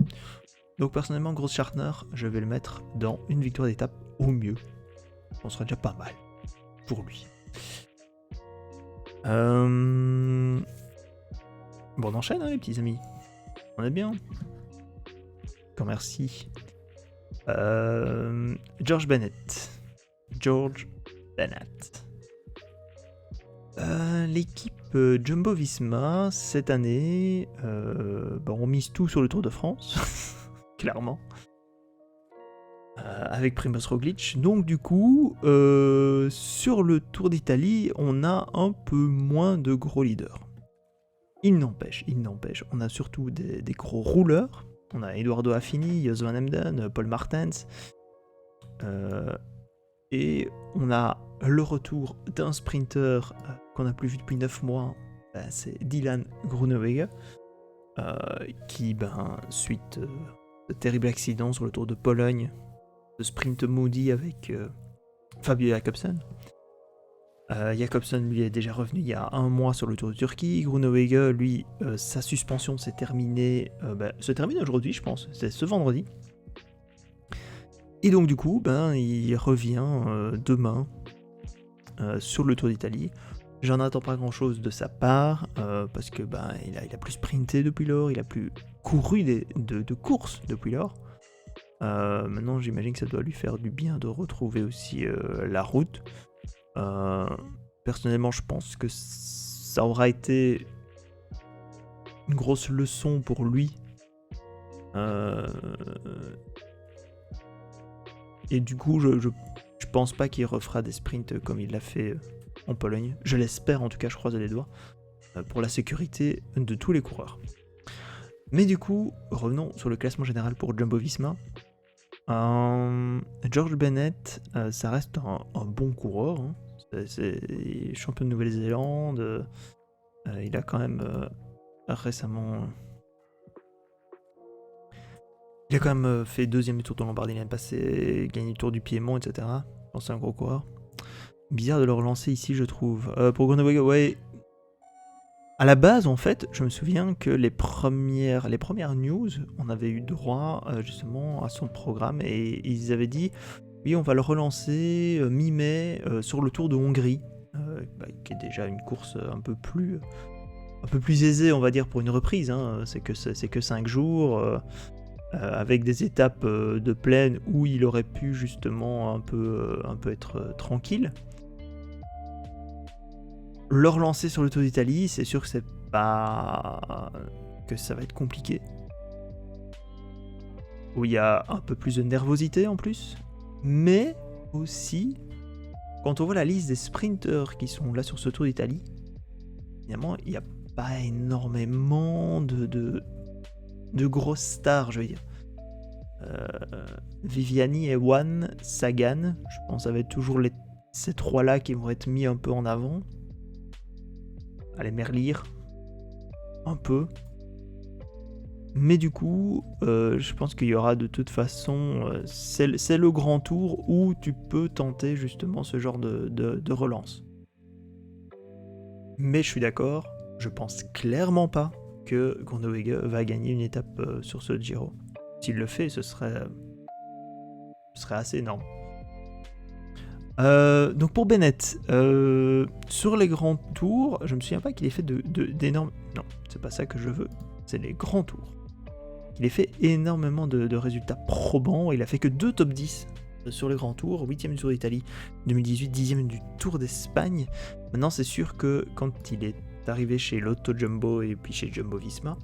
Donc personnellement, Großschartner, je vais le mettre dans une victoire d'étape au mieux. On sera déjà pas mal pour lui. Bon, on enchaîne les petits amis. On est bien. Encore merci. George Bennett. L'équipe Jumbo-Visma, cette année, on mise tout sur le Tour de France, clairement. Avec Primož Roglič. Donc du coup, sur le Tour d'Italie, on a un peu moins de gros leaders. Il n'empêche, on a surtout des gros rouleurs. On a Eduardo Affini, Jos van Emden, Paul Martens. Et on a le retour d'un sprinter qu'on n'a plus vu depuis 9 mois. C'est Dylan Groenewegen, qui, suite de terrible accident sur le Tour de Pologne, de sprint maudit avec Fabio Jakobsen. Jakobsen, lui, est déjà revenu il y a 1 mois sur le Tour de Turquie. Groenewegen, lui, sa suspension s'est terminée, se termine aujourd'hui, je pense. C'est ce vendredi. Et donc, du coup, il revient demain sur le Tour d'Italie. J'en attends pas grand-chose de sa part, parce que il a plus sprinté depuis lors, il a plus couru de courses depuis lors. Maintenant, j'imagine que ça doit lui faire du bien de retrouver aussi la route. Personnellement, je pense que ça aura été une grosse leçon pour lui. Et du coup, je pense pas qu'il refera des sprints comme il l'a fait en Pologne. Je l'espère, en tout cas, je croise les doigts, pour la sécurité de tous les coureurs. Mais du coup, revenons sur le classement général pour Jumbo-Visma. George Bennett, ça reste un bon coureur. Hein. C'est champion de Nouvelle-Zélande. Il a quand même récemment... Il a quand même fait 2ème Tour de Lombardie l'année passée, gagné le Tour du Piémont, etc. Je pense que c'est un gros coureur. Bizarre de le relancer ici, je trouve. Pour Groenewegen, ouais... À la base, en fait, je me souviens que les premières news, on avait eu droit justement à son programme et ils avaient dit oui, on va le relancer mi-mai sur le Tour de Hongrie, qui est déjà une course un peu plus aisée, on va dire, pour une reprise. Hein. C'est que 5 jours, avec des étapes de plaine où il aurait pu justement un peu être tranquille. Le relancer sur le Tour d'Italie, c'est sûr que ça va être compliqué. Où il y a un peu plus de nervosité en plus. Mais aussi, quand on voit la liste des sprinters qui sont là sur ce Tour d'Italie, finalement, il n'y a pas énormément de grosses stars, je veux dire. Viviani, Ewan, Sagan, je pense que ça va être toujours ces 3-là qui vont être mis un peu en avant. Allez, Merlier, un peu. Mais du coup, je pense qu'il y aura de toute façon... c'est le grand tour où tu peux tenter justement ce genre de relance. Mais je suis d'accord, je pense clairement pas que Groenewegen va gagner une étape sur ce Giro. S'il le fait, ce serait assez énorme. Donc pour Bennett, sur les grands tours, je me souviens pas qu'il ait fait d'énormes... Non, c'est pas ça que je veux, c'est les grands tours. Il a fait énormément de résultats probants, il a fait que 2 top 10 sur les grands tours, 8ème du Tour d'Italie 2018, 10ème du Tour d'Espagne. Maintenant c'est sûr que quand il est arrivé chez Lotto Jumbo et puis chez Jumbo Visma,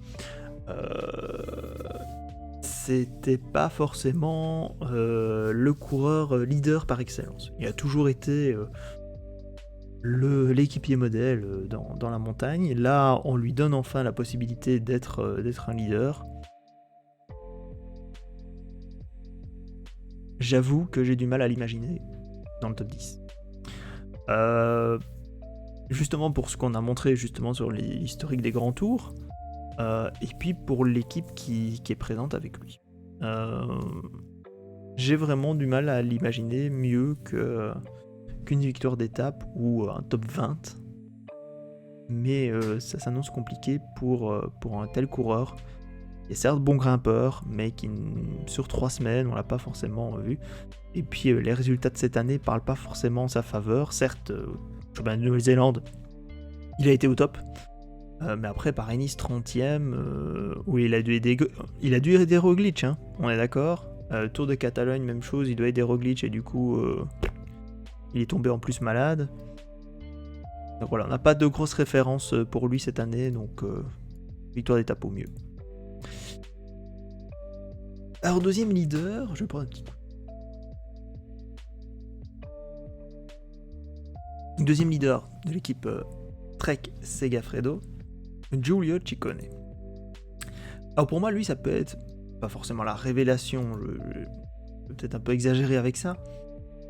c'était pas forcément le coureur leader par excellence. Il a toujours été l'équipier modèle dans la montagne. Là, on lui donne enfin la possibilité d'être un leader. J'avoue que j'ai du mal à l'imaginer dans le top 10. Justement pour ce qu'on a montré justement sur l'historique des grands tours, et puis pour l'équipe qui est présente avec lui. J'ai vraiment du mal à l'imaginer mieux qu'une victoire d'étape ou un top 20. Mais ça s'annonce compliqué pour un tel coureur. Il est certes bon grimpeur, mais qui sur 3 semaines, on l'a pas forcément vu. Et puis les résultats de cette année parlent pas forcément en sa faveur. Certes, championnat de Nouvelle-Zélande, il a été au top. Mais après, Paris-Nice 30ème, où il a dû aider Roglic, hein, on est d'accord. Tour de Catalogne, même chose, il doit aider Roglic et du coup, il est tombé en plus malade. Donc voilà, on n'a pas de grosses références pour lui cette année, donc victoire d'étape au mieux. Alors, deuxième leader, je vais prendre un petit coup. Deuxième leader de l'équipe Trek Segafredo, Giulio Ciccone. Alors pour moi, lui, ça peut être pas forcément la révélation, je peux peut-être un peu exagérer avec ça,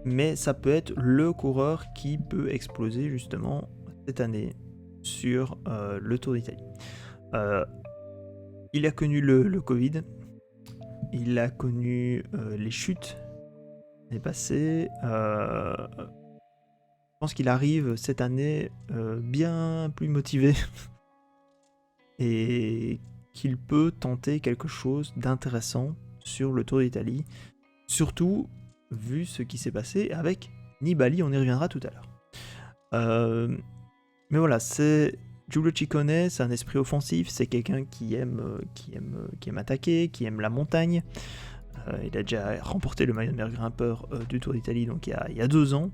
mais ça peut être le coureur qui peut exploser justement cette année sur le Tour d'Italie. Il a connu le Covid, il a connu les chutes l'année passée. Je pense qu'il arrive cette année bien plus motivé et qu'il peut tenter quelque chose d'intéressant sur le Tour d'Italie, surtout vu ce qui s'est passé avec Nibali, on y reviendra tout à l'heure. Mais voilà, c'est Giulio Ciccone, c'est un esprit offensif, c'est quelqu'un qui aime attaquer, qui aime la montagne. Il a déjà remporté le maillot de meilleur grimpeur du Tour d'Italie, donc il y a 2 ans.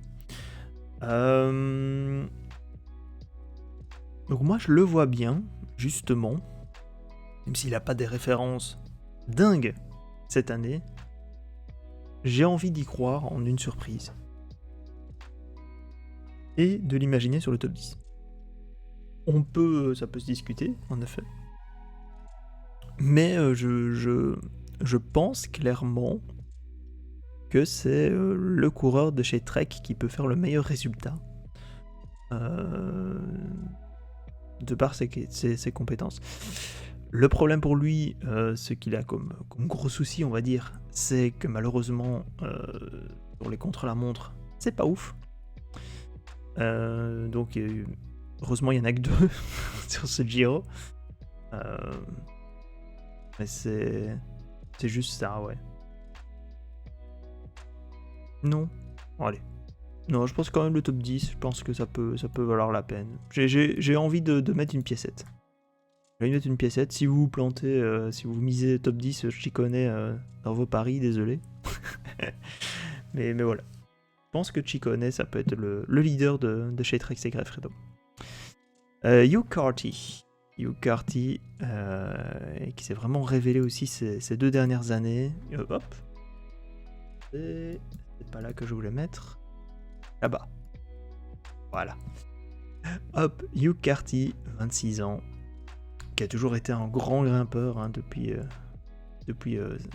Donc moi je le vois bien, justement, même s'il n'a pas des références dingues cette année, j'ai envie d'y croire en une surprise. Et de l'imaginer sur le top 10. Ça peut se discuter, en effet. Mais je pense clairement que c'est le coureur de chez Trek qui peut faire le meilleur résultat. De par ses compétences. Le problème pour lui, ce qu'il a comme gros souci, on va dire, c'est que malheureusement, pour les contre-la-montre, c'est pas ouf. Donc, heureusement, il y en a que 2 sur ce Giro. Mais c'est juste ça, ouais. Non. Bon, allez. Non, je pense quand même le top 10, je pense que ça peut valoir la peine. J'ai envie de mettre une piécette. J'ai envie de mettre une piécette. Si vous vous plantez, si vous misez top 10, je t'y connais dans vos paris, désolé. mais voilà. Je pense que Ciccone, ça peut être le leader de chez Trek Segafredo. Hugh Carty. Qui s'est vraiment révélé aussi ces 2 dernières années. Hop. C'est pas là que je voulais mettre. Là-bas. Voilà. Hop, Hugh Carty, 26 ans, qui a toujours été un grand grimpeur depuis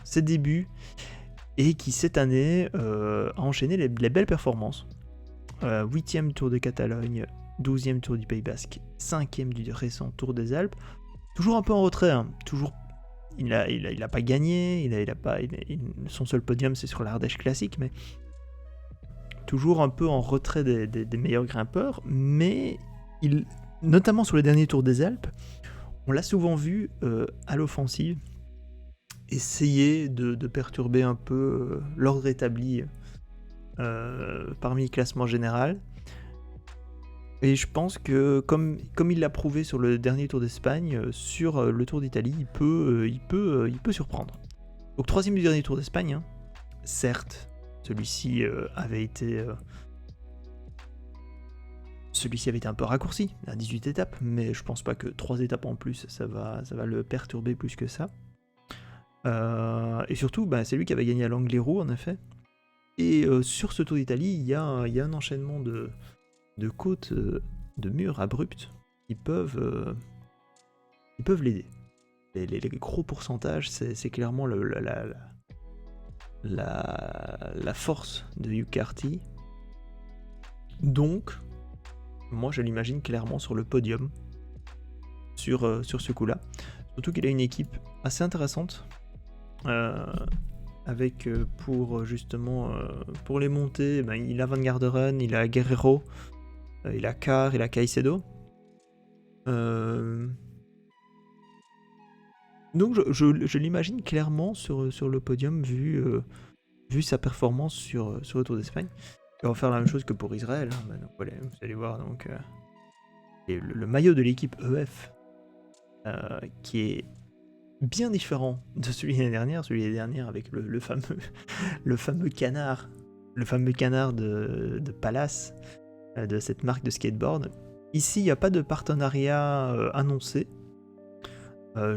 ses débuts, et qui cette année a enchaîné les belles performances. 8ème Tour de Catalogne, 12ème Tour du Pays Basque, 5ème du récent Tour des Alpes. Toujours un peu en retrait, hein. Toujours, il a pas gagné, son seul podium c'est sur l'Ardèche classique, mais toujours un peu en retrait des meilleurs grimpeurs, mais notamment sur les derniers Tours des Alpes, on l'a souvent vu à l'offensive essayer de perturber un peu l'ordre établi parmi le classement général. Et je pense que comme il l'a prouvé sur le dernier Tour d'Espagne, sur le Tour d'Italie, il peut surprendre. Donc 3ème du dernier Tour d'Espagne, hein. Certes, celui-ci avait été un peu raccourci, à 18 étapes, mais je pense pas que 3 étapes en plus, ça va le perturber plus que ça. Et surtout, c'est lui qui avait gagné à Langlero, en effet. Et sur ce Tour d'Italie, il y a un enchaînement de côtes, de murs abrupts qui peuvent l'aider. Les gros pourcentages, c'est clairement la force de Hugh Carty. Donc, moi je l'imagine clairement sur le podium sur ce coup-là. Surtout qu'il a une équipe assez intéressante. Avec pour justement pour les montées, il a Van Garderen, il a Guerrero, il a Carr, il a Caicedo. Donc je l'imagine clairement sur le podium vu sa performance sur le Tour d'Espagne. Il va faire la même chose que pour Israël, hein. Donc, voilà, vous allez voir donc et le maillot de l'équipe EF qui est bien différent de celui de l'année dernière. Celui de l'année dernière avec le fameux canard de Palace, de cette marque de skateboard. Ici, il n'y a pas de partenariat annoncé,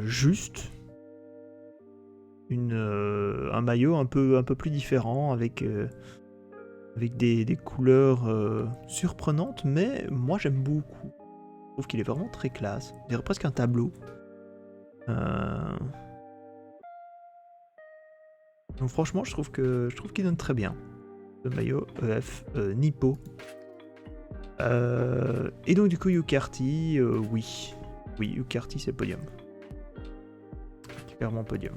juste un maillot un peu plus différent avec des couleurs surprenantes, mais moi j'aime beaucoup. Je trouve qu'il est vraiment très classe. On dirait presque un tableau. Donc franchement, je trouve qu'il donne très bien le maillot EF Nippo. Et donc du coup Hugh Carty, oui, Hugh Carty c'est podium. Clairement podium.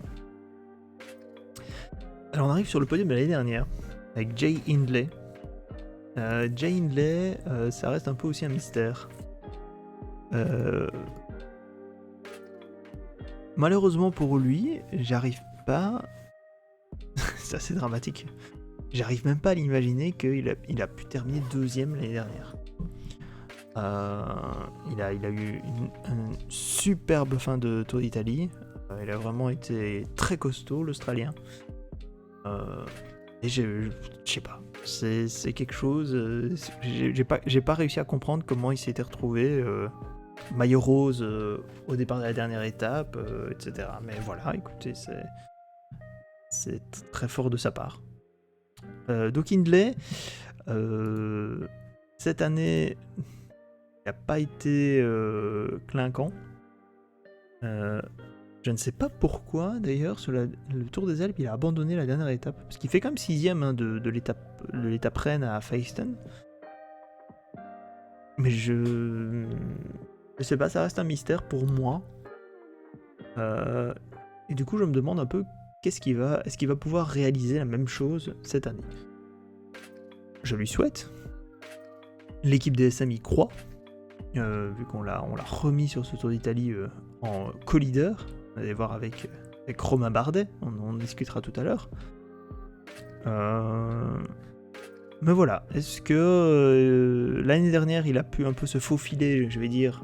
Alors on arrive sur le podium de l'année dernière avec Jay Hindley. Jay Hindley, ça reste un peu aussi un mystère. Malheureusement pour lui, j'arrive pas. C'est assez dramatique. J'arrive même pas à l'imaginer qu'il a pu terminer 2ème l'année dernière. Il a eu une superbe fin de Tour d'Italie. Il a vraiment été très costaud, l'Australien. Et je sais pas. C'est quelque chose. J'ai pas réussi à comprendre comment il s'était retrouvé. Maillot rose au départ de la dernière étape, etc. Mais voilà, écoutez, c'est très fort de sa part. Donc Hindley, cette année, il n'a pas été clinquant. Je ne sais pas pourquoi, d'ailleurs, sur le Tour des Alpes, il a abandonné la dernière étape. Parce qu'il fait quand même 6ème de l'étape Rennes à Feisten. Mais je sais pas, ça reste un mystère pour moi. Et du coup, je me demande un peu est-ce qu'il va pouvoir réaliser la même chose cette année. Je lui souhaite. L'équipe DSM y croit, vu qu'on l'a remis sur ce Tour d'Italie en co-leader. On va aller voir avec Romain Bardet, on discutera tout à l'heure. Mais voilà, est-ce que l'année dernière il a pu un peu se faufiler, je vais dire,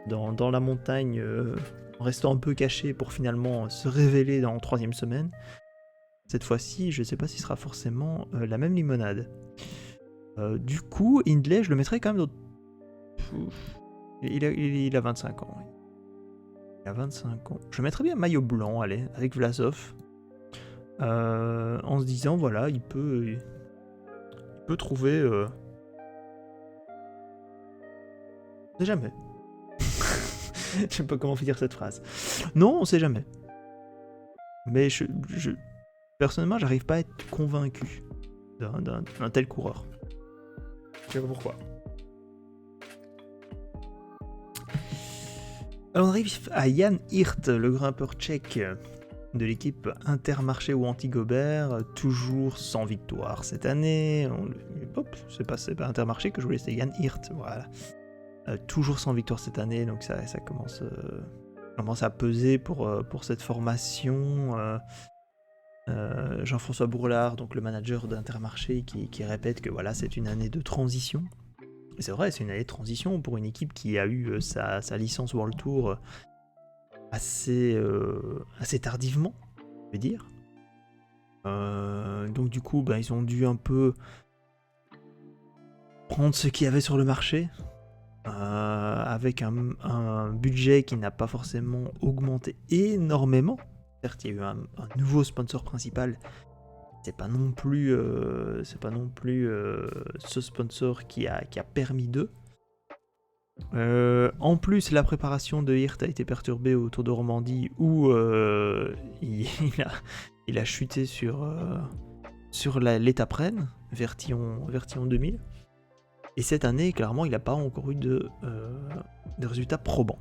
dans la montagne, en restant un peu caché pour finalement se révéler dans la 3ème semaine. Cette fois-ci, je ne sais pas si ce sera forcément la même limonade. Du coup, Hindley, je le mettrais quand même dans... Il a 25 ans. Il a 25 ans. Je mettrais bien maillot blanc, allez, avec Vlasov. En se disant, voilà, il peut trouver... On sait jamais. Je sais pas comment dire cette phrase. Non, on sait jamais. Mais personnellement, j'arrive pas à être convaincu d'un tel coureur. Je sais pas pourquoi. Alors on arrive à Jan Hirt, le grimpeur tchèque de l'équipe Intermarché ou Antigobert, toujours sans victoire cette année. Hop, c'est pas Intermarché que je voulais, c'est Jan Hirt, voilà. toujours sans victoire cette année, donc ça commence à peser pour cette formation. Jean-François Bourlard, donc le manager d'Intermarché, qui répète que voilà, c'est une année de transition. Et c'est vrai, c'est une année de transition pour une équipe qui a eu sa licence World Tour assez tardivement, je vais dire. Donc du coup, ils ont dû un peu prendre ce qu'il y avait sur le marché, avec un budget qui n'a pas forcément augmenté énormément. Certes, il y a eu un nouveau sponsor principal. C'est pas non plus ce sponsor qui a permis d'eux. En plus, la préparation de Hirt a été perturbée au Tour de Romandie où il a chuté sur l'étape Rennes, Vertillon 2000. Et cette année, clairement, il n'a pas encore eu de résultats probants.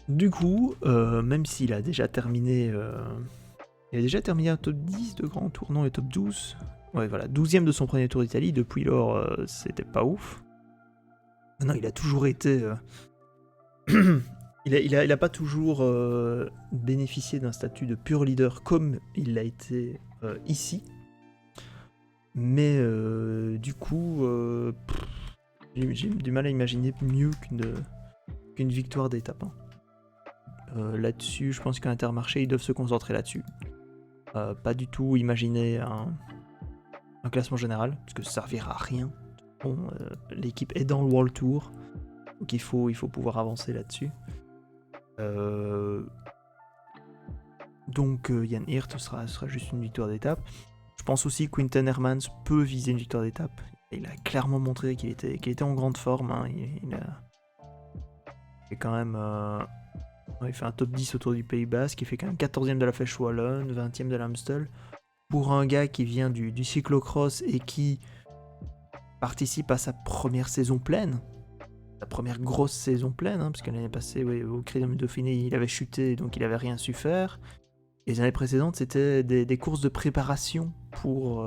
Du coup, même s'il a déjà terminé... un top 10 de Grand Tour, non, le top 12. Ouais, voilà, 12ème de son premier Tour d'Italie. Depuis lors, c'était pas ouf. Non, il a toujours été... il a pas toujours bénéficié d'un statut de pur leader comme il l'a été ici. Mais du coup, j'ai du mal à imaginer mieux qu'une victoire d'étape. Là-dessus, je pense qu'à Intermarché, ils doivent se concentrer là-dessus. Pas du tout imaginer un classement général, parce que ça servira à rien. Bon, l'équipe est dans le World Tour, donc il faut pouvoir avancer là-dessus. Donc Jan Hirt sera juste une victoire d'étape. Je pense aussi que Quinten Hermans peut viser une victoire d'étape. Il a clairement montré qu'il était en grande forme. Hein. Il fait quand même... il fait un top 10 autour du Pays Basque. Il fait quand même 14ème de la Flèche Wallonne, 20ème de l'Amstel. Pour un gars qui vient du cyclocross et qui participe à sa première saison pleine, sa première grosse saison pleine, hein, parce que l'année passée, au Critérium de Dauphiné, il avait chuté, donc il n'avait rien su faire. Et les années précédentes, c'était des courses de préparation pour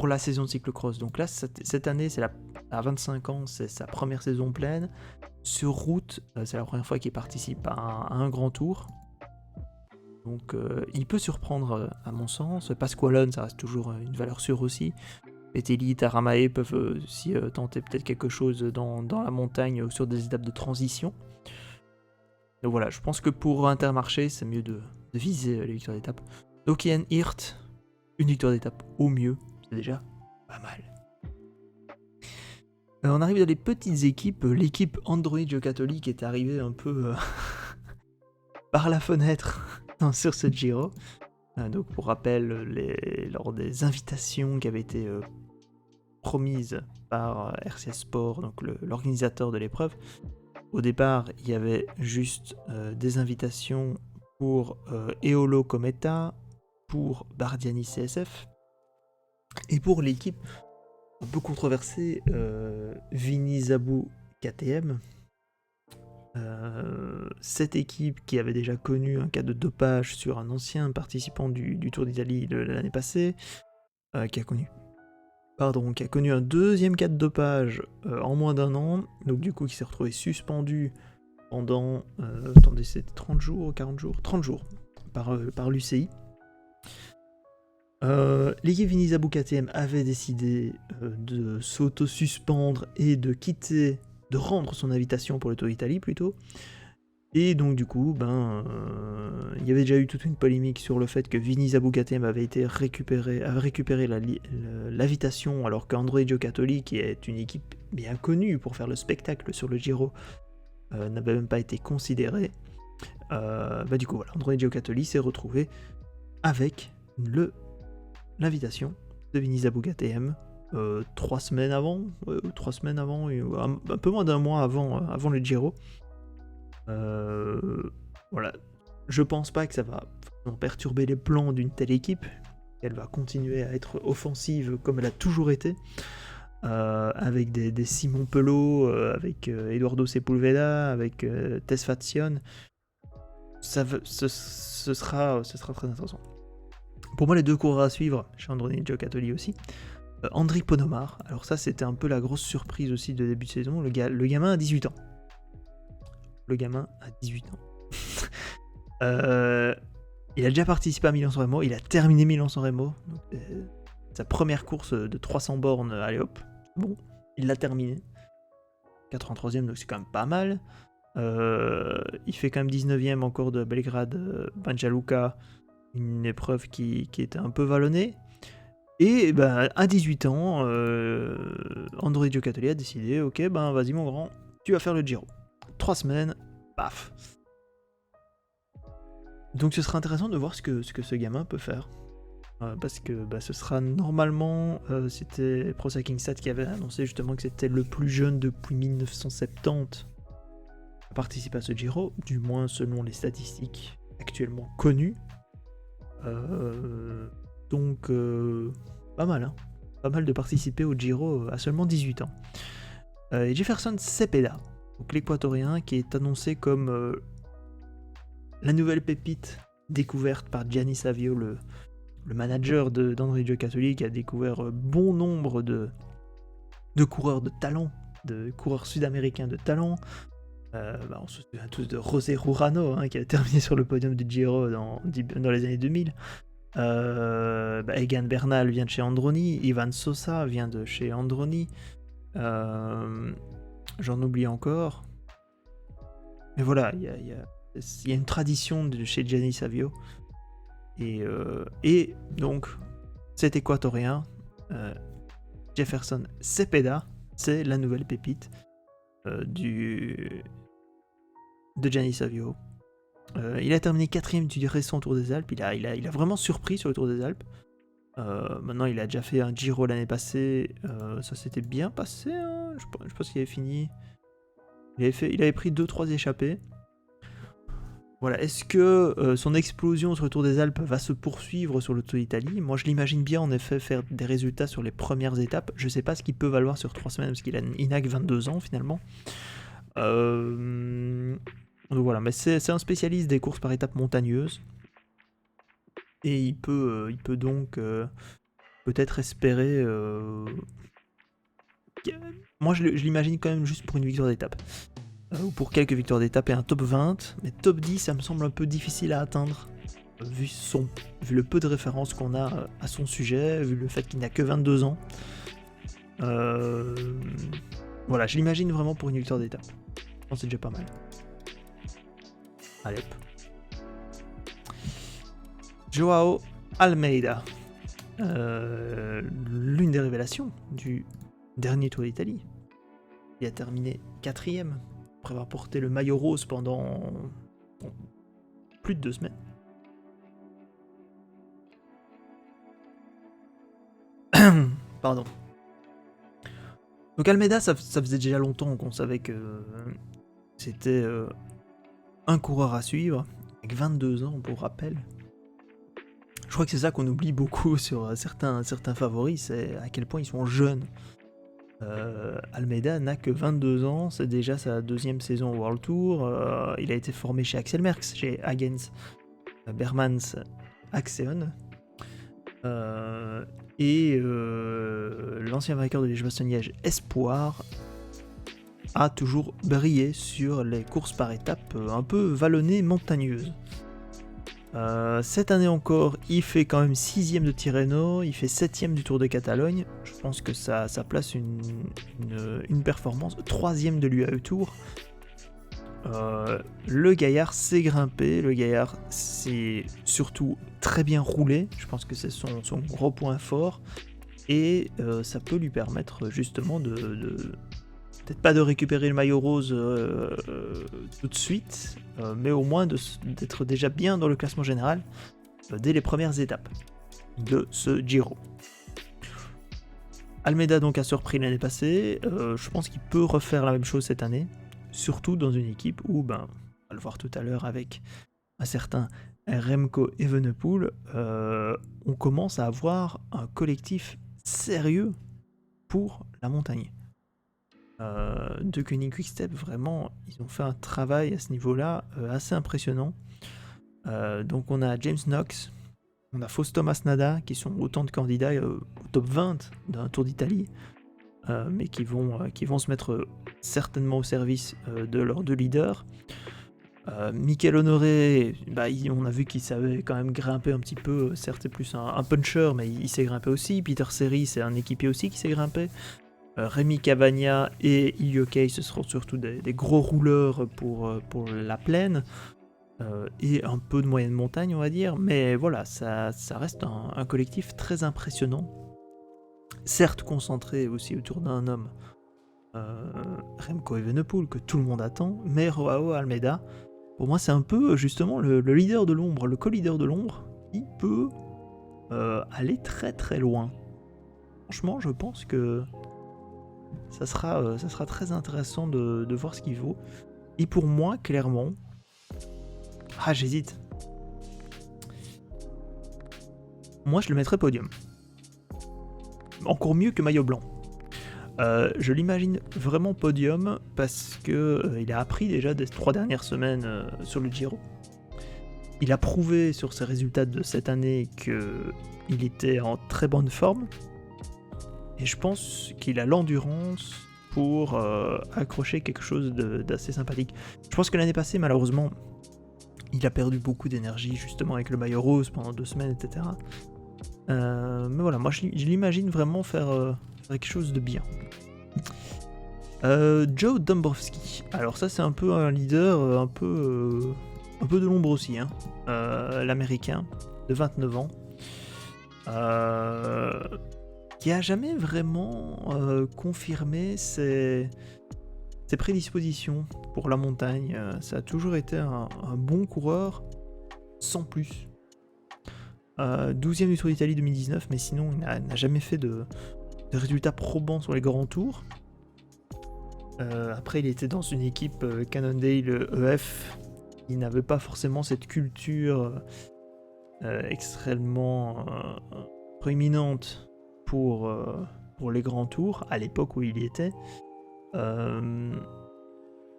la saison de cyclocross. Donc là, cette année, à 25 ans, c'est sa première saison pleine. Sur route, c'est la première fois qu'il participe à un grand tour. Donc il peut surprendre à mon sens. Pasqualone, ça reste toujours une valeur sûre aussi. Petelli, Taramae peuvent aussi tenter peut-être quelque chose dans la montagne sur des étapes de transition. Donc voilà, je pense que pour Intermarché, c'est mieux de viser les victoires d'étape. Donc Jan Hirt, une victoire d'étape au mieux, c'est déjà pas mal. On arrive dans les petites équipes. L'équipe Androni Giocattoli qui est arrivée un peu par la fenêtre sur ce Giro. Donc pour rappel, lors des invitations qui avaient été promises par RCS Sport, donc l'organisateur de l'épreuve, au départ il y avait juste des invitations pour Eolo Cometa, pour Bardiani CSF, et pour l'équipe un peu controversée Vini Zabou KTM. Cette équipe qui avait déjà connu un cas de dopage sur un ancien participant du Tour d'Italie de l'année passée, qui a connu un deuxième cas de dopage en moins d'un an, donc du coup qui s'est retrouvé suspendu pendant attendez, c'était 30 jours, 40 jours, 30 jours par l'UCI. L'équipe Vini Zabou KTM avait décidé de s'auto-suspendre et de rendre son invitation pour le Tour d'Italie plutôt. Et donc du coup, il y avait déjà eu toute une polémique sur le fait que Vini Zabou KTM avait récupéré l'invitation, alors qu'Androni Giocattoli, qui est une équipe bien connue pour faire le spectacle sur le Giro, n'avait même pas été considéré. Du coup, voilà, Androni Giocattoli s'est retrouvé avec l'invitation de Vini Zabou KTM 3 semaines avant, un peu moins d'un mois avant le Giro. Voilà, je pense pas que ça va perturber les plans d'une telle équipe. Elle va continuer à être offensive comme elle a toujours été, avec des Simon Pelot, avec Eduardo Sepulveda, avec Tess Fatsion. Ce sera très intéressant. Pour moi, les deux coureurs à suivre, chez Androni Giocattoli aussi, Andriy Ponomar. Alors ça, c'était un peu la grosse surprise aussi de début de saison. Le gamin a 18 ans. Le gamin a 18 ans. Il a déjà participé à Milan-San Remo. Il a terminé Milan-San Remo. Donc, sa première course de 300 bornes, allez hop. Bon, il l'a terminé. 83e, donc c'est quand même pas mal. Il fait quand même 19e encore de Belgrade-Banja Luka. Une épreuve qui était un peu vallonnée. Et ben, à 18 ans, André Giocattoli a décidé, ok, ben vas-y mon grand, tu vas faire le Giro. 3 semaines, paf. Donc ce sera intéressant de voir ce que ce gamin peut faire. Parce que ce sera normalement, c'était Pro Cycling Stats qui avait annoncé justement que c'était le plus jeune depuis 1970 à participer à ce Giro, du moins selon les statistiques actuellement connues. Donc pas mal, hein. Pas mal de participer au Giro à seulement 18 ans. Et Jefferson Cepeda, donc l'équatorien qui est annoncé comme la nouvelle pépite découverte par Gianni Savio, le manager d'André Giocattoli, qui a découvert bon nombre de coureurs de talent, de coureurs sud-américains de talent. On se souvient tous de José Rurano, hein, qui a terminé sur le podium du Giro dans les années 2000. Egan Bernal vient de chez Androni, Ivan Sosa vient de chez Androni. J'en oublie encore. Mais voilà, il y a une tradition de chez Gianni Savio. Et donc, cet équatorien, Jefferson Cepeda, c'est la nouvelle pépite de Gianni Savio. Il a terminé 4ème du récent Tour des Alpes. Il a vraiment surpris sur le Tour des Alpes. Maintenant, il a déjà fait un Giro l'année passée. Ça s'était bien passé. Hein, je pense qu'il avait fini. Il avait pris 2-3 échappées. Voilà, est-ce que son explosion sur le Tour des Alpes va se poursuivre sur le Tour d'Italie ? Moi, je l'imagine bien, en effet, faire des résultats sur les premières étapes. Je ne sais pas ce qu'il peut valoir sur 3 semaines, parce qu'il n'a que 22 ans, finalement. Donc voilà, mais c'est un spécialiste des courses par étapes montagneuses. Et il peut donc peut-être espérer... Moi, je l'imagine quand même juste pour une victoire d'étape. Ou pour quelques victoires d'étape et un top 20, mais top 10 ça me semble un peu difficile à atteindre, vu le peu de références qu'on a à son sujet, vu le fait qu'il n'a que 22 ans. Voilà, je l'imagine vraiment pour une victoire d'étape. Je pense que c'est déjà pas mal. Allez hop. Joao Almeida, l'une des révélations du dernier Tour d'Italie. Il a terminé 4ème. Après avoir porté le maillot rose pendant plus de 2 semaines. Pardon. Donc Almeida, ça faisait déjà longtemps qu'on savait que c'était un coureur à suivre, avec 22 ans pour rappel. Je crois que c'est ça qu'on oublie beaucoup sur certains favoris, c'est à quel point ils sont jeunes. Almeida n'a que 22 ans, c'est déjà sa 2e saison au World Tour. Il a été formé chez Axel Merckx, chez Hagens Bermans Axeon. L'ancien vainqueur de Liège-Bastogne-Liège Espoir a toujours brillé sur les courses par étapes un peu vallonnées, montagneuses. Cette année encore, il fait quand même 6ème de Tirreno, il fait 7ème du Tour de Catalogne. Je pense que ça place une performance. 3ème de l'UAE Tour. Le gaillard s'est grimpé, le gaillard s'est surtout très bien roulé. Je pense que c'est son gros point fort. Et ça peut lui permettre justement peut-être pas de récupérer le maillot rose tout de suite, mais au moins d'être déjà bien dans le classement général dès les premières étapes de ce Giro. Almeida donc a surpris l'année passée, je pense qu'il peut refaire la même chose cette année, surtout dans une équipe où, on va le voir tout à l'heure avec un certain Remco Evenepoel, on commence à avoir un collectif sérieux pour la montagne. De Koenig Quick-Step, vraiment, ils ont fait un travail à ce niveau-là assez impressionnant. Donc on a James Knox, On a Fausto Masnada, qui sont autant de candidats au top 20 d'un Tour d'Italie, mais qui vont se mettre certainement au service de leurs deux leaders. Mikel Honoré, on a vu qu'il savait quand même grimper un petit peu, certes c'est plus un puncher, mais il sait grimper aussi. Peter Seri, c'est un équipier aussi qui sait grimper. Rémi Cavagna et Ilio Kei, ce seront surtout des gros rouleurs pour la plaine. Et un peu de moyenne montagne, on va dire, mais voilà, ça reste un collectif très impressionnant, certes concentré aussi autour d'un homme, Remco Evenepoel, que tout le monde attend, mais Joao Almeida, pour moi c'est un peu justement le leader de l'ombre, le co-leader de l'ombre, qui peut aller très très loin. Franchement, je pense que ça sera très intéressant de voir ce qu'il vaut. Et pour moi, clairement, j'hésite. Moi, je le mettrais podium. Encore mieux que maillot blanc. Je l'imagine vraiment podium parce que il a appris déjà des 3 dernières semaines sur le Giro. Il a prouvé sur ses résultats de cette année qu'il était en très bonne forme. Et je pense qu'il a l'endurance pour accrocher quelque chose d'assez sympathique. Je pense que l'année passée, malheureusement, il a perdu beaucoup d'énergie justement avec le maillot rose pendant 2 semaines, etc. Mais voilà, moi je l'imagine vraiment faire quelque chose de bien. Joe Dombrowski. Alors ça c'est un peu un leader, un peu de l'ombre aussi, hein. L'américain de 29 ans. Qui a jamais vraiment confirmé ses prédispositions pour la montagne. Ça a toujours été un bon coureur, sans plus. 12e du Tour d'Italie 2019, mais sinon il n'a jamais fait de résultats probants sur les grands tours. Après il était dans une équipe Cannondale EF, qui n'avait pas forcément cette culture extrêmement proéminente pour les grands tours, à l'époque où il y était.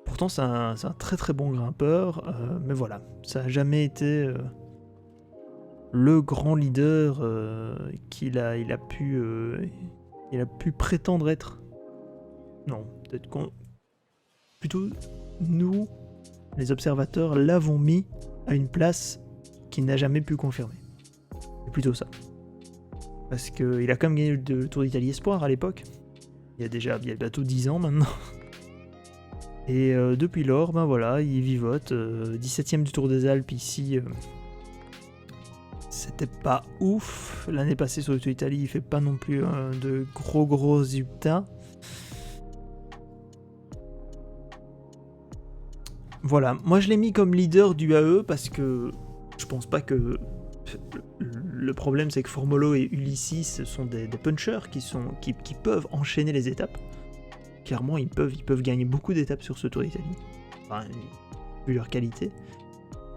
Pourtant c'est un très très bon grimpeur, mais voilà, ça n'a jamais été le grand leader qu'il a pu prétendre être. Non, peut-être plutôt nous, les observateurs, l'avons mis à une place qu'il n'a jamais pu confirmer. C'est plutôt ça. Parce qu'il a quand même gagné le Tour d'Italie Espoir à l'époque. Il y a bientôt 10 ans maintenant. Et depuis lors, voilà, il vivote. 17ème du Tour des Alpes ici. C'était pas ouf. L'année passée sur le Tour d'Italie, il fait pas non plus de gros résultats. Voilà, moi je l'ai mis comme leader du AE parce que je pense pas que... Le problème c'est que Formolo et Ulysses sont des punchers qui peuvent enchaîner les étapes. Clairement ils peuvent gagner beaucoup d'étapes sur ce Tour d'Italie. Enfin, vu leur qualité.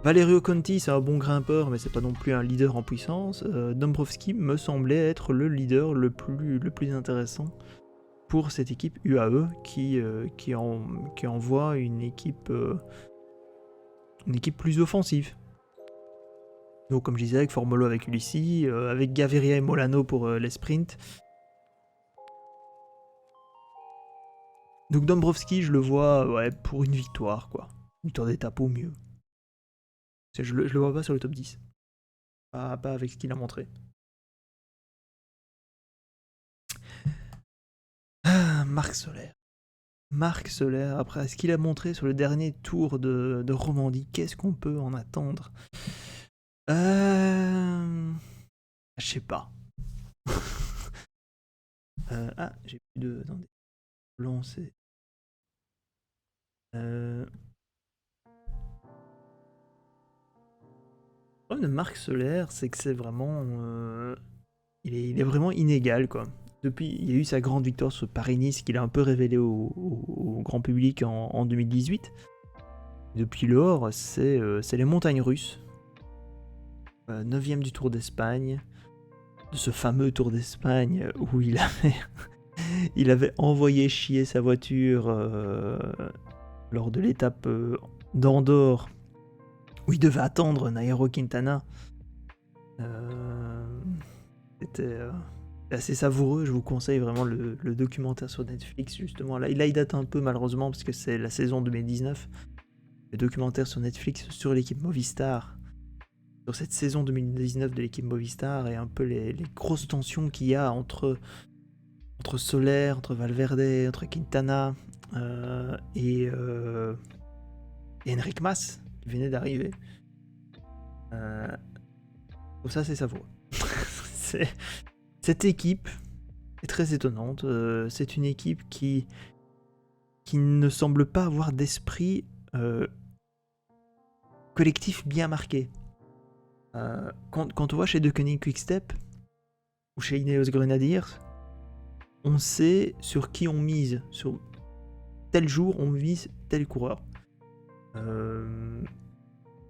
Valerio Conti c'est un bon grimpeur mais c'est pas non plus un leader en puissance. Dombrowski me semblait être le leader le plus intéressant pour cette équipe UAE qui envoie une équipe plus offensive. Donc comme je disais, avec Formolo, avec Ulissi, avec Gaviria et Molano pour les sprints. Donc Dombrowski, je le vois pour une victoire, quoi. Une victoire d'étape au mieux. Je le vois pas sur le top 10. Pas avec ce qu'il a montré. Marc Soler, après ce qu'il a montré sur le dernier tour de Romandie, qu'est-ce qu'on peut en attendre ? Je sais pas. J'ai plus de... Attendez. Lancer. Le problème de Marc Soler, c'est que c'est vraiment... il est vraiment inégal, quoi. Depuis, il y a eu sa grande victoire sur Paris-Nice qu'il a un peu révélé au grand public en 2018. Depuis lors, c'est les montagnes russes. 9ème du Tour d'Espagne, de ce fameux Tour d'Espagne où il avait envoyé chier sa voiture lors de l'étape d'Andorre, où il devait attendre Nairo Quintana. C'était assez savoureux. Je vous conseille vraiment le documentaire sur Netflix, justement. Là, il date un peu, malheureusement, parce que c'est la saison 2019. Le documentaire sur Netflix sur l'équipe Movistar, sur cette saison 2019 de l'équipe Movistar, et un peu les grosses tensions qu'il y a entre Soler, entre Valverde, entre Quintana et Enric Mas, qui venait d'arriver. Donc ça, c'est savoureux. Cette équipe est très étonnante. C'est une équipe qui ne semble pas avoir d'esprit collectif bien marqué. Quand on voit chez De Koning Quick-Step ou chez Ineos Grenadiers, on sait sur qui on mise. Sur tel jour, on vise tel coureur.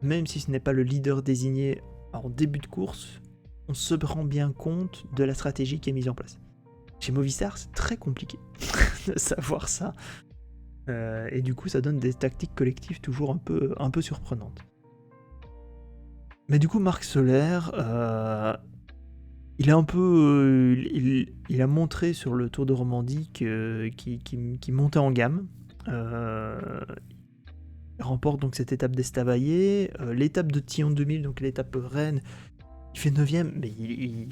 Même si ce n'est pas le leader désigné en début de course, on se rend bien compte de la stratégie qui est mise en place. Chez Movistar, c'est très compliqué de savoir ça. Et du coup, ça donne des tactiques collectives toujours un peu surprenantes. Mais du coup, Marc Soler, il a un peu, il a montré sur le Tour de Romandie qu'il montait en gamme. Il remporte donc cette étape d'Estavayer, l'étape de Tillon 2000, donc l'étape Rennes. Il fait 9ème, mais il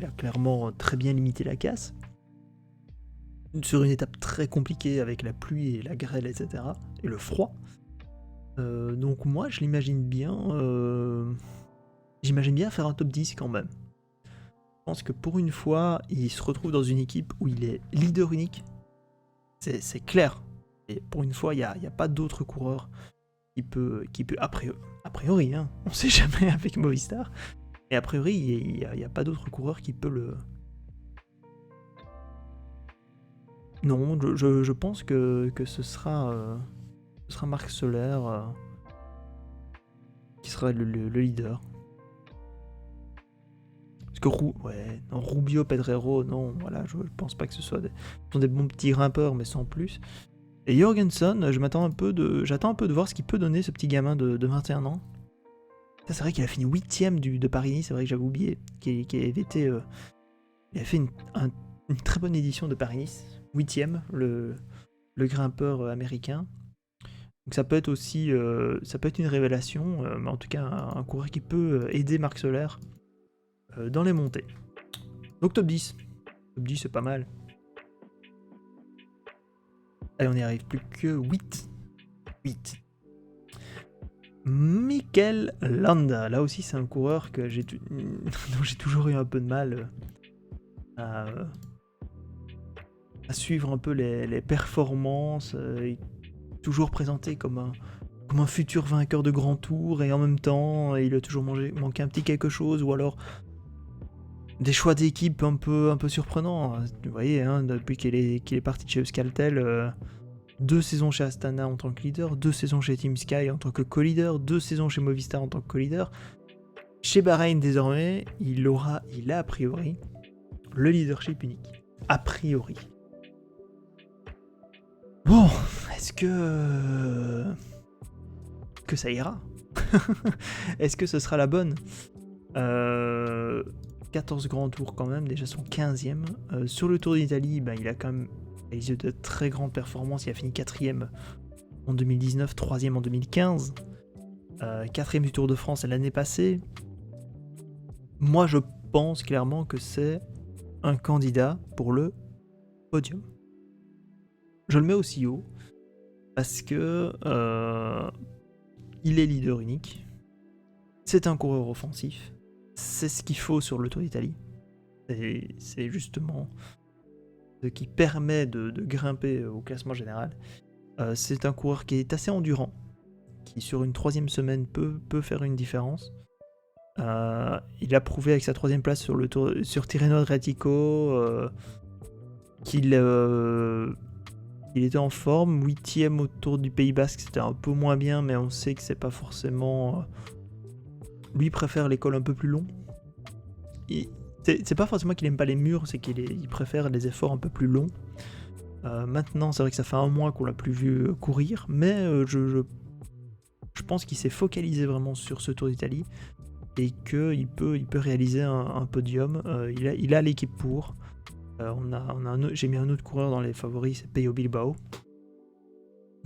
a clairement très bien limité la casse. Sur une étape très compliquée avec la pluie et la grêle, etc. Et le froid. Donc moi, je l'imagine bien. J'imagine bien faire un top 10 quand même. Je pense que pour une fois, il se retrouve dans une équipe où il est leader unique. C'est clair. Et pour une fois, il n'y a pas d'autre coureur qui peut a priori, hein, on sait jamais avec Movistar. Et a priori, il n'y a pas d'autre coureur qui peut le... Non, je pense que ce sera Marc Soler qui sera le leader. Parce que Rubio, Pedrero, non, voilà, je pense pas que ce sont des bons petits grimpeurs, mais sans plus. Et Jorgensen, j'attends un peu de voir ce qu'il peut donner, ce petit gamin de 21 ans. Ça, c'est vrai qu'il a fini 8ème de Paris-Nice, c'est vrai que j'avais oublié qu'il avait fait une très bonne édition de Paris-Nice. 8ème, le grimpeur américain. Donc ça peut être aussi une révélation, mais en tout cas un coureur qui peut aider Marc Soler dans les montées. Donc top 10. Top 10, c'est pas mal. Allez, on n'y arrive plus que 8. Mikel Landa. Là aussi, c'est un coureur dont j'ai toujours eu un peu de mal à suivre un peu les performances. Toujours présenté comme un futur vainqueur de grand tour, et en même temps, il a toujours manqué un petit quelque chose, ou alors des choix d'équipe un peu surprenants. Vous voyez, hein, depuis qu'il est parti de chez Euskaltel, 2 saisons chez Astana en tant que leader, 2 saisons chez Team Sky en tant que co-leader, 2 saisons chez Movistar en tant que co-leader. Chez Bahreïn, désormais, il a a priori le leadership unique. A priori. Bon, est-ce que ça ira? Est-ce que ce sera la bonne? 14 grands tours quand même, déjà son 15e. Sur le Tour d'Italie, il a quand même réalisé de très grandes performances. Il a fini 4ème en 2019, 3ème en 2015. 4ème du Tour de France l'année passée. Moi, je pense clairement que c'est un candidat pour le podium. Je le mets aussi haut parce que il est leader unique. C'est un coureur offensif. C'est ce qu'il faut sur le Tour d'Italie. C'est justement ce qui permet de grimper au classement général. C'est un coureur qui est assez endurant, qui sur une 3ème semaine peut faire une différence. Il a prouvé avec sa 3ème place sur Tirreno Adriatico qu'il était en forme. 8ème au Tour du Pays Basque, c'était un peu moins bien, mais on sait que c'est pas forcément... Lui préfère les cols un peu plus longs. C'est pas forcément qu'il aime pas les murs, c'est qu'il préfère les efforts un peu plus longs. Maintenant, c'est vrai que ça fait un mois qu'on l'a plus vu courir, mais je pense qu'il s'est focalisé vraiment sur ce Tour d'Italie. et qu'il peut réaliser un podium. Il a l'équipe pour. J'ai mis un autre coureur dans les favoris, c'est Pello Bilbao.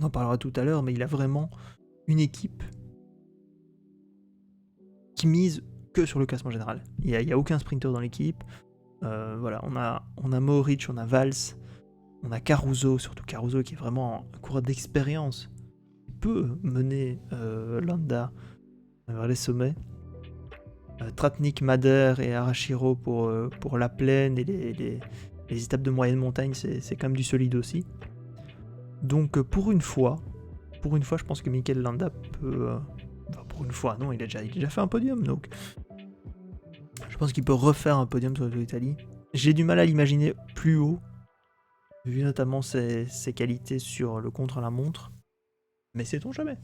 On en parlera tout à l'heure, mais il a vraiment une équipe qui mise que sur le classement général. Il y a aucun sprinter dans l'équipe. Voilà, on a Mohoric, on a Valls, on a Caruso, surtout Caruso qui est vraiment un coureur d'expérience. Il peut mener Landa vers les sommets. Tratnik, Madère et Arashiro pour la plaine et les étapes de moyenne montagne, c'est quand même du solide aussi. Donc pour une fois, je pense que Mikel Landa peut... pour une fois, non, il a déjà fait un podium, donc je pense qu'il peut refaire un podium sur le Tour d'Italie. J'ai du mal à l'imaginer plus haut, vu notamment ses qualités sur le contre-la-montre, mais sait-on jamais.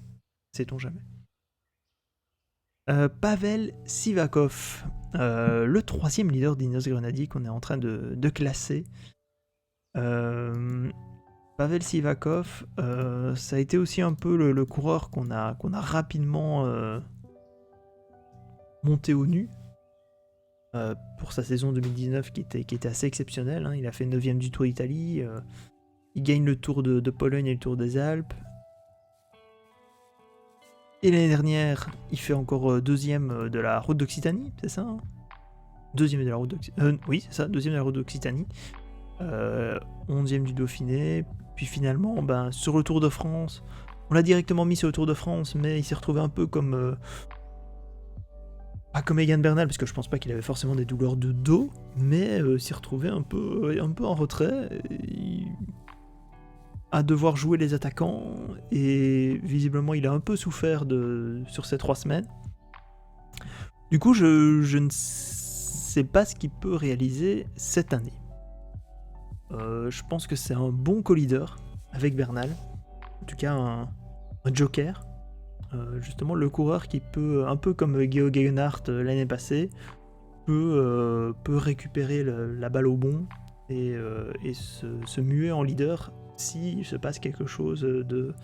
Pavel Sivakov, le 3e leader d'Ineos Grenadier qu'on est en train de classer. Pavel Sivakov, ça a été aussi un peu le coureur qu'on a rapidement monté au nu pour sa saison 2019 qui était assez exceptionnelle. Hein. Il a fait 9e du Tour d'Italie, il gagne le Tour de Pologne et le Tour des Alpes. Et l'année dernière, il fait encore 2e de la Route d'Occitanie, c'est ça hein 2e de la Route d'Occitanie. Oui, c'est ça, 2e de la Route d'Occitanie. 11e du Dauphiné. Puis finalement, sur le Tour de France, on l'a directement mis sur le Tour de France, mais il s'est retrouvé un peu comme... pas comme Egan Bernal, parce que je pense pas qu'il avait forcément des douleurs de dos, mais il s'est retrouvé un peu en retrait. À devoir jouer les attaquants, et visiblement il a un peu souffert sur ces 3 semaines. Du coup, je ne sais pas ce qu'il peut réaliser cette année. Je pense que c'est un bon co-leader avec Bernal, en tout cas un joker. Justement, le coureur qui peut, un peu comme Georg Gegenhardt l'année passée, peut récupérer la balle au bond et se muer en leader s'il se passe quelque chose de...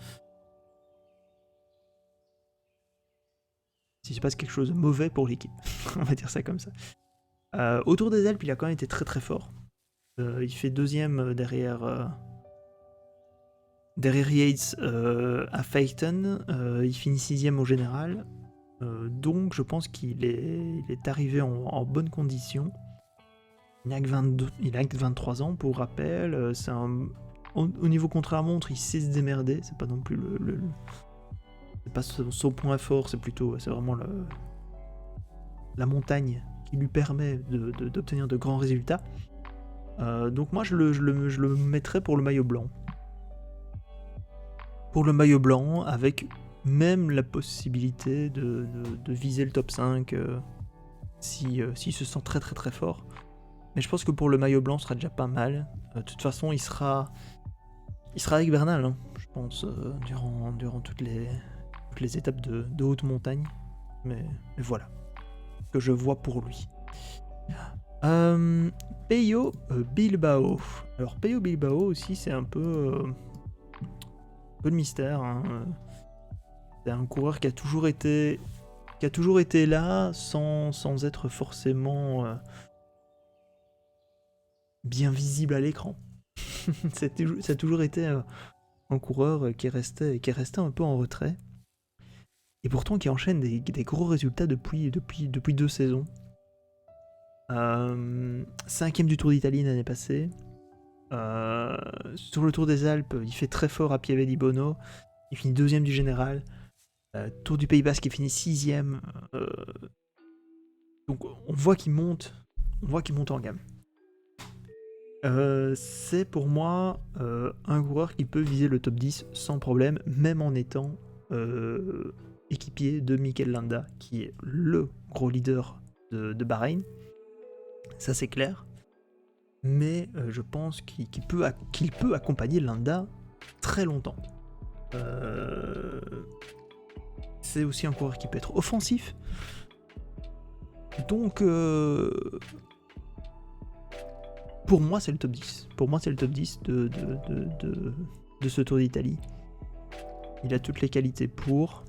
S'il se passe quelque chose de mauvais pour l'équipe. On va dire ça comme ça. Autour des Alpes, il a quand même été très très fort. Il fait 2e derrière Yates à Phaeton. Il finit 6e au général. Donc je pense qu'il est arrivé en bonne condition. Il n'a que 23 ans pour rappel. Au niveau contre-la-montre, il sait se démerder. C'est pas non plus c'est pas son point fort, c'est vraiment la montagne qui lui permet d'obtenir de grands résultats. Donc moi je le mettrais pour le maillot blanc. Pour le maillot blanc, avec même la possibilité de viser le top 5 s'il se sent très très très fort. Mais je pense que pour le maillot blanc, ce sera déjà pas mal. De toute façon, il sera avec Bernal, hein, je pense, durant toutes les étapes de haute montagne. Mais voilà, ce que je vois pour lui. Pello Bilbao. Alors Pello Bilbao aussi, c'est un peu de mystère. Hein. C'est un coureur qui a toujours été là sans être forcément bien visible à l'écran. Ça a toujours été un coureur qui restait un peu en retrait. Et pourtant qui enchaîne des gros résultats depuis 2 saisons. 5e du Tour d'Italie l'année passée. Sur le Tour des Alpes, il fait très fort à Pieve di Bono. Il finit 2e du général. Tour du Pays Basque, il finit 6e. Donc on voit qu'il monte en gamme. C'est pour moi un coureur qui peut viser le top 10 sans problème, même en étant équipier de Mikel Landa, qui est le gros leader de Bahreïn. Ça c'est clair. Mais je pense qu'il peut accompagner Landa très longtemps. C'est aussi un coureur qui peut être offensif. Donc pour moi c'est le top 10. Pour moi c'est le top 10 de ce Tour d'Italie. Il a toutes les qualités pour.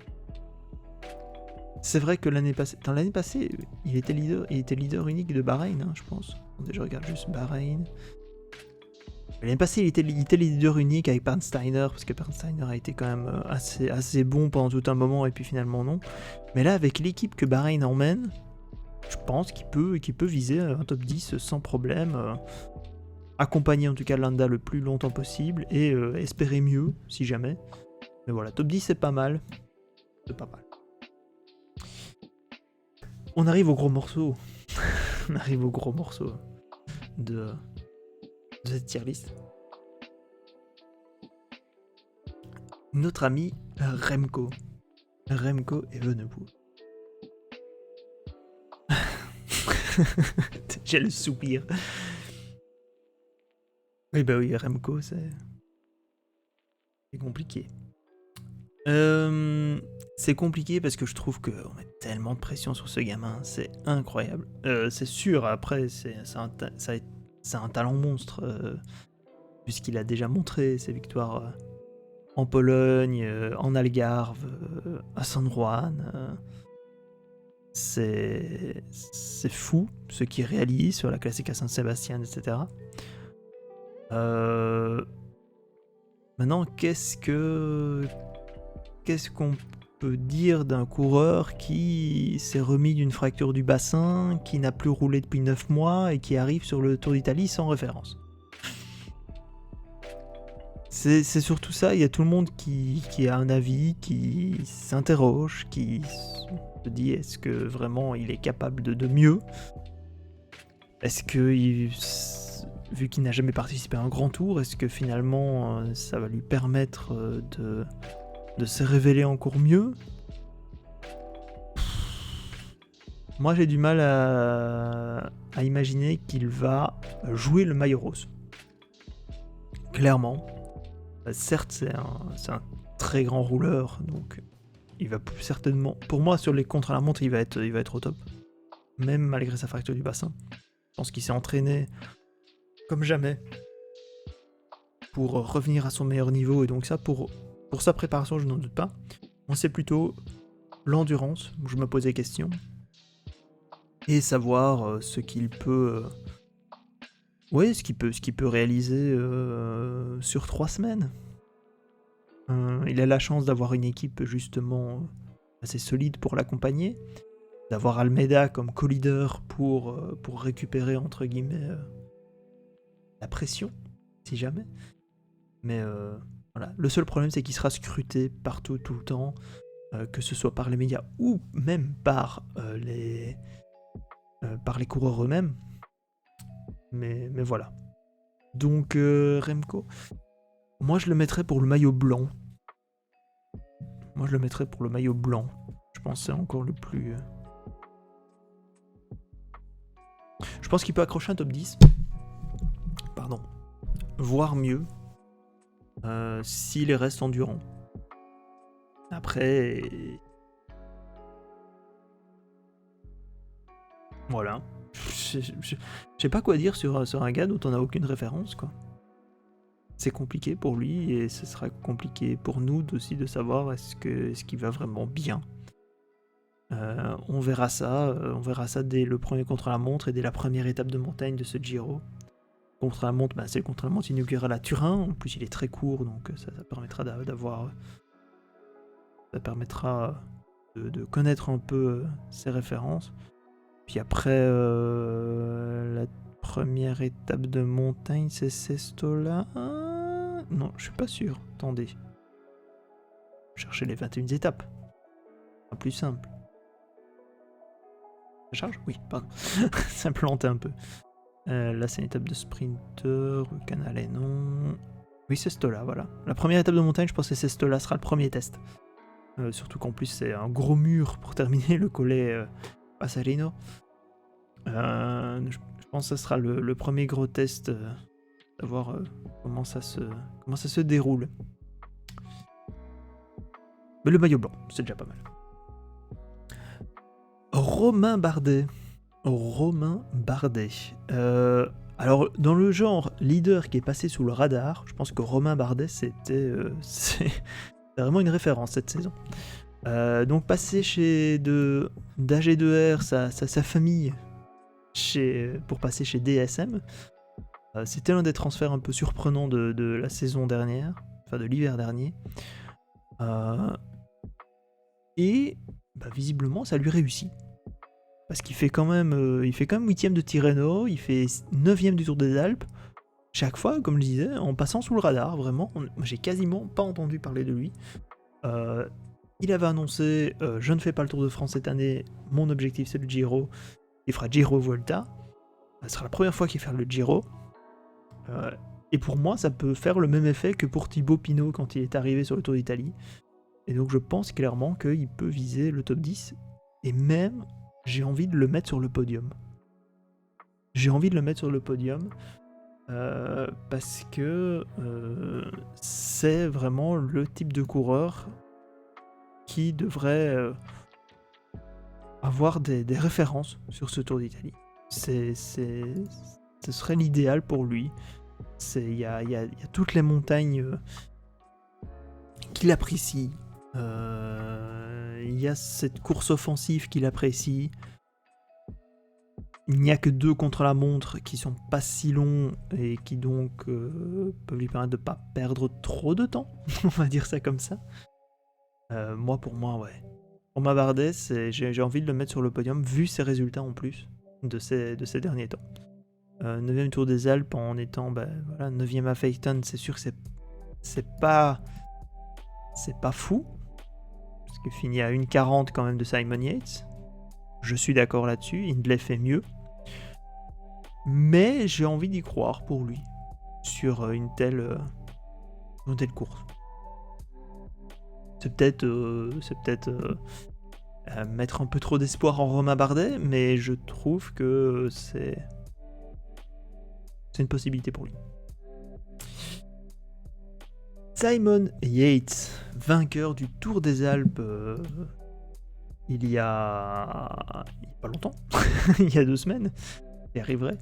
C'est vrai que dans l'année passée, il était leader unique de Bahreïn, hein, je pense. Attendez, je regarde juste Bahreïn. L'année passée, il était leader unique avec Bernsteiner, parce que Bernsteiner a été quand même assez bon pendant tout un moment, et puis finalement non. Mais là, avec l'équipe que Bahreïn emmène, je pense qu'il peut viser un top 10 sans problème. Accompagner en tout cas Landa le plus longtemps possible, et espérer mieux, si jamais. Mais voilà, top 10 c'est pas mal. C'est pas mal. On arrive au gros morceau. On arrive au gros morceau de cette tier list. Notre ami Remco. Remco Evenepoel. J'ai le soupir. Oui, bah oui, Remco, c'est compliqué. C'est compliqué parce que je trouve qu'on met tellement de pression sur ce gamin, c'est incroyable. C'est sûr, après, c'est un talent monstre, puisqu'il a déjà montré ses victoires en Pologne, en Algarve, à San Juan. C'est fou ce qu'il réalise sur la classique à Saint-Sébastien, etc. Maintenant, qu'est-ce qu'on peut dire d'un coureur qui s'est remis d'une fracture du bassin, qui n'a plus roulé depuis 9 mois et qui arrive sur le Tour d'Italie sans référence? C'est surtout ça, il y a tout le monde qui a un avis, qui s'interroge, qui se dit est-ce que vraiment il est capable de mieux? Est-ce que, vu qu'il n'a jamais participé à un grand tour, est-ce que finalement ça va lui permettre de se révéler encore mieux? Moi j'ai du mal à imaginer qu'il va jouer le maillot rose. Clairement. Certes, c'est un très grand rouleur, donc il va certainement... Pour moi, sur les contre-la-montre, il va être au top. Même malgré sa fracture du bassin. Je pense qu'il s'est entraîné comme jamais pour revenir à son meilleur niveau, et donc ça, pour sa préparation, je n'en doute pas. On sait plutôt l'endurance, où je me posais question, et savoir ce qu'il peut... ce qu'il peut réaliser sur 3 semaines. Il a la chance d'avoir une équipe justement assez solide pour l'accompagner, d'avoir Almeida comme co-leader pour récupérer entre guillemets la pression, si jamais. Mais voilà, le seul problème c'est qu'il sera scruté partout, tout le temps, que ce soit par les médias ou même par les coureurs eux-mêmes. Mais voilà. Donc Remco, moi je le mettrais pour le maillot blanc. Je pense que c'est encore le plus... Je pense qu'il peut accrocher un top 10. Pardon. Voire mieux. S'il reste endurant. Après... Voilà. Je sais pas quoi dire sur un gars dont on n'a aucune référence, quoi. C'est compliqué pour lui, et ce sera compliqué pour nous aussi de savoir est-ce qu'il va vraiment bien. On verra ça dès le premier contre-la-montre et dès la première étape de montagne de ce Giro. Contre-la-montre, c'est le contre-la-montre inauguré à Turin. En plus, il est très court, donc ça permettra d'avoir... Ça permettra de connaître un peu ses références. Puis après, la première étape de montagne, c'est Sestola. Non, je suis pas sûr. Attendez. Chercher les 21 étapes. C'est plus simple. Ça charge ? Oui, pardon. Ça plantait un peu. Là, c'est une étape de sprinter. Canale, non. Oui, Sestola, voilà. La première étape de montagne, je pense que Sestola sera le premier test. Surtout qu'en plus, c'est un gros mur pour terminer le collet Passarino. Je pense que ce sera le premier gros test, savoir comment ça se déroule. Mais le maillot blanc, c'est déjà pas mal. Romain Bardet. Alors, dans le genre leader qui est passé sous le radar, je pense que Romain Bardet, c'est vraiment une référence cette saison. Donc passer d'AG2R, sa famille, pour passer chez DSM, c'était l'un des transferts un peu surprenants de la saison dernière, enfin de l'hiver dernier. Et visiblement ça lui réussit. Parce qu'il fait quand même 8ème de Tirreno, il fait 9ème du Tour des Alpes. Chaque fois, comme je disais, en passant sous le radar, vraiment, j'ai quasiment pas entendu parler de lui. Il avait annoncé je ne fais pas le Tour de France cette année, mon objectif c'est le Giro. Il fera Giro Vuelta. Ce sera la première fois qu'il fait le Giro. Et pour moi, ça peut faire le même effet que pour Thibaut Pinot quand il est arrivé sur le Tour d'Italie. Et donc je pense clairement qu'il peut viser le top 10. Et même, j'ai envie de le mettre sur le podium. Parce que c'est vraiment le type de coureur qui devrait avoir des références sur ce Tour d'Italie. Ce serait l'idéal pour lui. Il y a toutes les montagnes qu'il apprécie. Il y a cette course offensive qu'il apprécie. Il n'y a que 2 contre-la-montre qui sont pas si longs et qui donc peuvent lui permettre de pas perdre trop de temps. On va dire ça comme ça. Pour moi, ouais. Romain Bardet, j'ai envie de le mettre sur le podium, vu ses résultats en plus de ces derniers temps. 9ème Tour des Alpes en étant 9ème à Phaeton, c'est sûr que c'est pas fou. Parce qu'il finit à 1,40 quand même de Simon Yates. Je suis d'accord là-dessus, Hindley fait mieux. Mais j'ai envie d'y croire pour lui sur une telle course. C'est peut-être mettre un peu trop d'espoir en Romain Bardet, mais je trouve que c'est une possibilité pour lui. Simon Yates, vainqueur du Tour des Alpes il y a pas longtemps, il y a 2 semaines, il arriverait.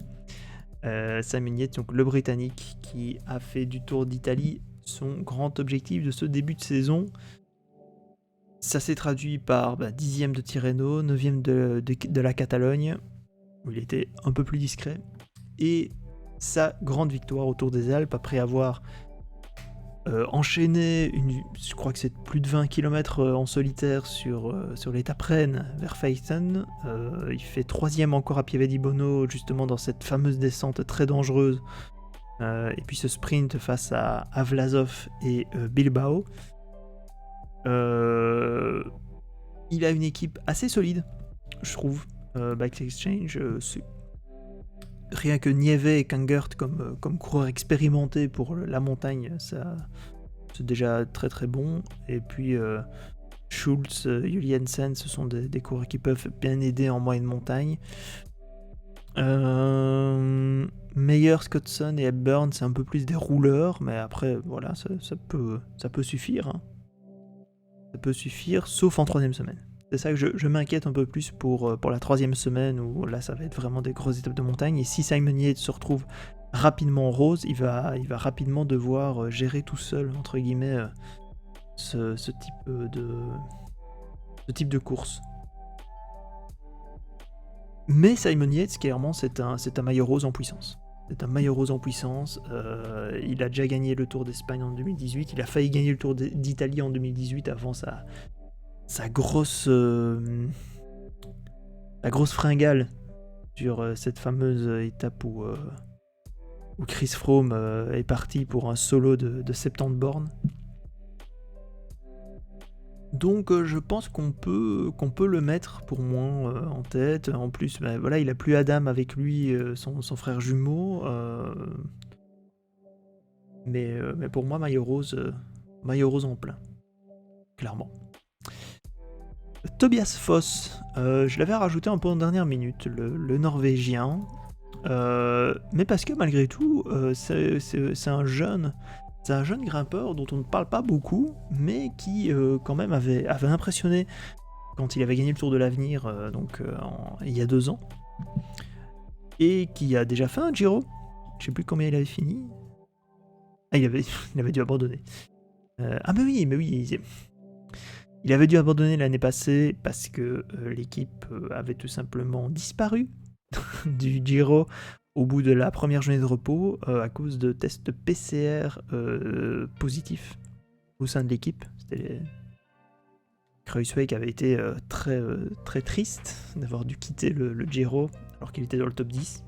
Simon Yates, donc le Britannique qui a fait du Tour d'Italie son grand objectif de ce début de saison. Ça s'est traduit par 10ème de Tirreno, 9ème de la Catalogne, où il était un peu plus discret, et sa grande victoire au Tour des Alpes après avoir enchaîné, je crois que c'est plus de 20 km en solitaire sur l'étape Rennes vers Phaeton. Il fait 3ème encore à Pieve di Bono, justement dans cette fameuse descente très dangereuse. Et puis ce sprint face à Vlasov et Bilbao. Il a une équipe assez solide, je trouve. Bike Exchange, rien que Nieve et Kangert comme coureurs expérimentés pour la montagne, ça c'est déjà très très bon. Et puis Schultz, Juliensen, ce sont des coureurs qui peuvent bien aider en moyenne montagne. Meyer, Scottson et Hepburn, c'est un peu plus des rouleurs, mais après voilà, ça peut suffire. Hein. Ça peut suffire, sauf en 3ème semaine. C'est ça que je m'inquiète un peu plus pour la 3ème semaine, où là ça va être vraiment des grosses étapes de montagne. Et si Simon Yates se retrouve rapidement en rose, il va rapidement devoir gérer tout seul, entre guillemets, ce type de course. Mais Simon Yates, clairement, c'est un maillot rose en puissance. C'est un maillot rose en puissance. Il a déjà gagné le Tour d'Espagne en 2018. Il a failli gagner le Tour d'Italie en 2018 avant sa grosse fringale sur cette fameuse étape où Chris Froome est parti pour un solo de 70 bornes. Donc je pense qu'on peut le mettre pour moi en tête. En plus, il a plus Adam avec lui, son frère jumeau. Mais pour moi, maillot rose en plein. Clairement. Tobias Foss, je l'avais rajouté un peu en dernière minute, le Norvégien. Mais parce que malgré tout, c'est un jeune grimpeur dont on ne parle pas beaucoup, mais qui quand même avait impressionné quand il avait gagné le Tour de l'Avenir, il y a 2 ans, et qui a déjà fait un Giro. Je sais plus combien il avait fini. Il avait dû abandonner. Mais oui, Il avait dû abandonner l'année passée parce que l'équipe avait tout simplement disparu du Giro au bout de la première journée de repos à cause de tests PCR positifs au sein de l'équipe. C'était Kruijswijk avait été très triste d'avoir dû quitter le Giro alors qu'il était dans le top 10.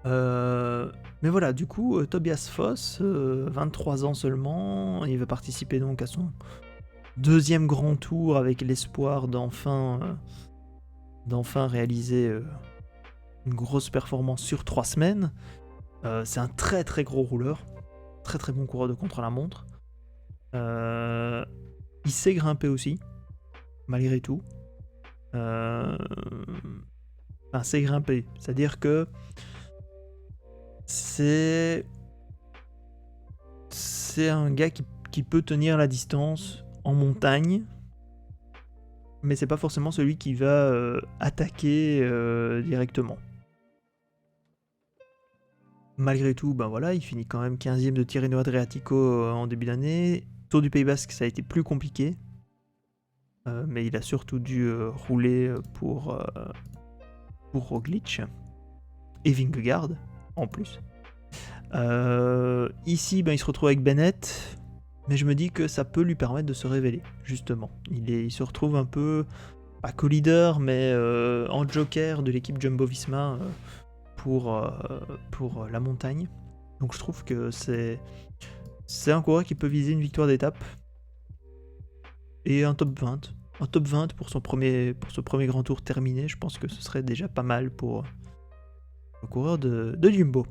Mais voilà, du coup, Tobias Foss, 23 ans seulement, il va participer donc à son deuxième grand tour avec l'espoir d'enfin réaliser une grosse performance sur 3 semaines. C'est un très gros rouleur, très bon coureur de contre-la-montre. Il sait grimper aussi, malgré tout. Enfin, sait grimper, c'est-à-dire que c'est un gars qui peut tenir la distance en montagne, mais c'est pas forcément celui qui va attaquer directement. Malgré tout, ben voilà, il finit quand même 15e de Tirreno Adriatico en début d'année. Tour du Pays Basque, ça a été plus compliqué, mais il a surtout dû rouler pour Roglic et Vingegaard en plus. Ici, ben, il se retrouve avec Bennett, mais je me dis que ça peut lui permettre de se révéler, justement. Il se retrouve un peu, pas co-leader, mais en joker de l'équipe Jumbo-Visma pour la montagne. Donc je trouve que c'est un coureur qui peut viser une victoire d'étape et un top 20. Un top 20 pour ce premier grand tour terminé, je pense que ce serait déjà pas mal pour le coureur de Jumbo.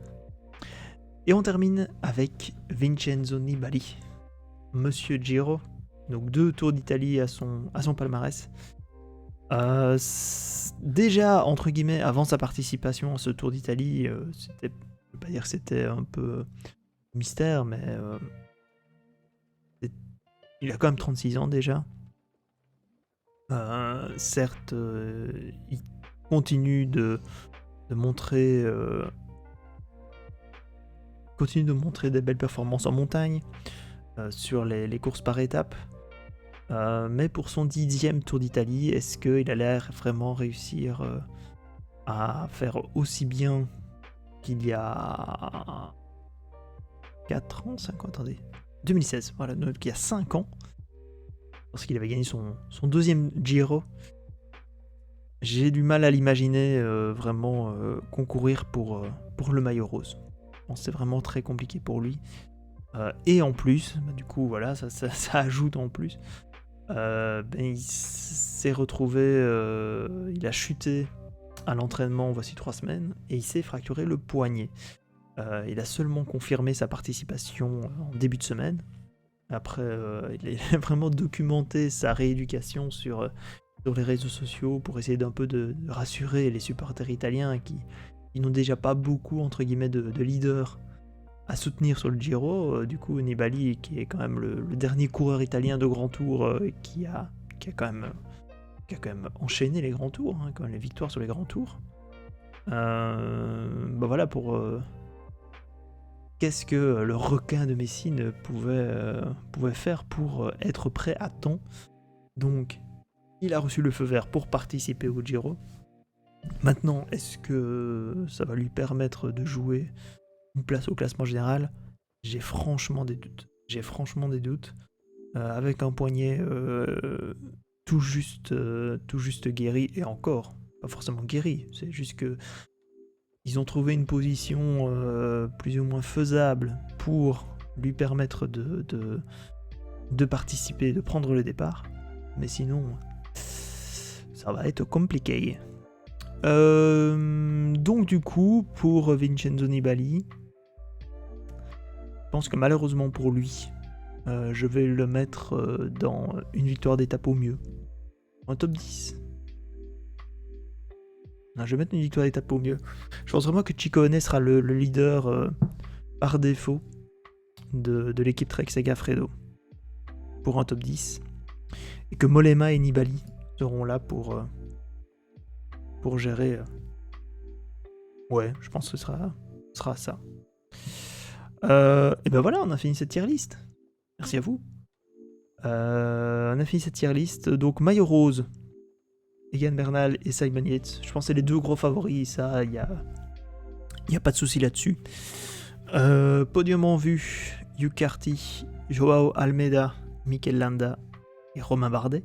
Et on termine avec Vincenzo Nibali, Monsieur Giro, donc 2 Tours d'Italie à son palmarès. Déjà, entre guillemets, avant sa participation à ce Tour d'Italie, c'était, je peux pas dire que c'était un peu mystère, mais il a quand même 36 ans déjà. Certes, il continue de montrer des belles performances en montagne, sur les courses par étapes. Mais pour son 10e Tour d'Italie, est-ce qu'il a l'air vraiment réussir à faire aussi bien qu'il y a 4 ans, 5 ans, attendez, 2016, voilà, donc il y a 5 ans, parce qu'il avait gagné son 2e Giro. J'ai du mal à l'imaginer vraiment concourir pour le maillot rose. Bon, c'est vraiment très compliqué pour lui. Et en plus, bah, du coup, voilà, ça ajoute en plus. Il s'est retrouvé, il a chuté à l'entraînement voici 3 semaines et il s'est fracturé le poignet. Il a seulement confirmé sa participation en début de semaine. Après, il a vraiment documenté sa rééducation sur les réseaux sociaux pour essayer d'un peu de rassurer les supporters italiens qui n'ont déjà pas beaucoup entre guillemets de leaders à soutenir sur le Giro. Du coup, Nibali, qui est quand même le dernier coureur italien de grand tour qui a quand même enchaîné les grands tours, hein, quand même les victoires sur les grands tours. Voilà pour qu'est-ce que le requin de Messine pouvait faire pour être prêt à temps. Donc, il a reçu le feu vert pour participer au Giro. Maintenant, est-ce que ça va lui permettre de jouer une place au classement général? J'ai franchement des doutes. Avec un poignet tout juste guéri, et encore, pas forcément guéri, c'est juste que ils ont trouvé une position plus ou moins faisable pour lui permettre de participer, de prendre le départ. Mais sinon, ça va être compliqué. Donc du coup, pour Vincenzo Nibali, je pense que malheureusement pour lui, je vais le mettre dans une victoire d'étape au mieux. En top 10. Non, je vais mettre une victoire d'étape au mieux. Je pense vraiment que Ciccone sera le leader par défaut de l'équipe Trek Segafredo pour un top 10. Et que Mollema et Nibali seront là pour gérer. Ouais, je pense que ce sera ça. Et ben voilà, on a fini cette tier list. Merci à vous. On a fini cette tier list. Donc maillot rose, Egan Bernal et Simon Yates. Je pense que c'est les deux gros favoris, ça, il n'y a pas de souci là-dessus. Podium en vue, Hugh Carty, Joao Almeida, Mikel Landa et Romain Bardet.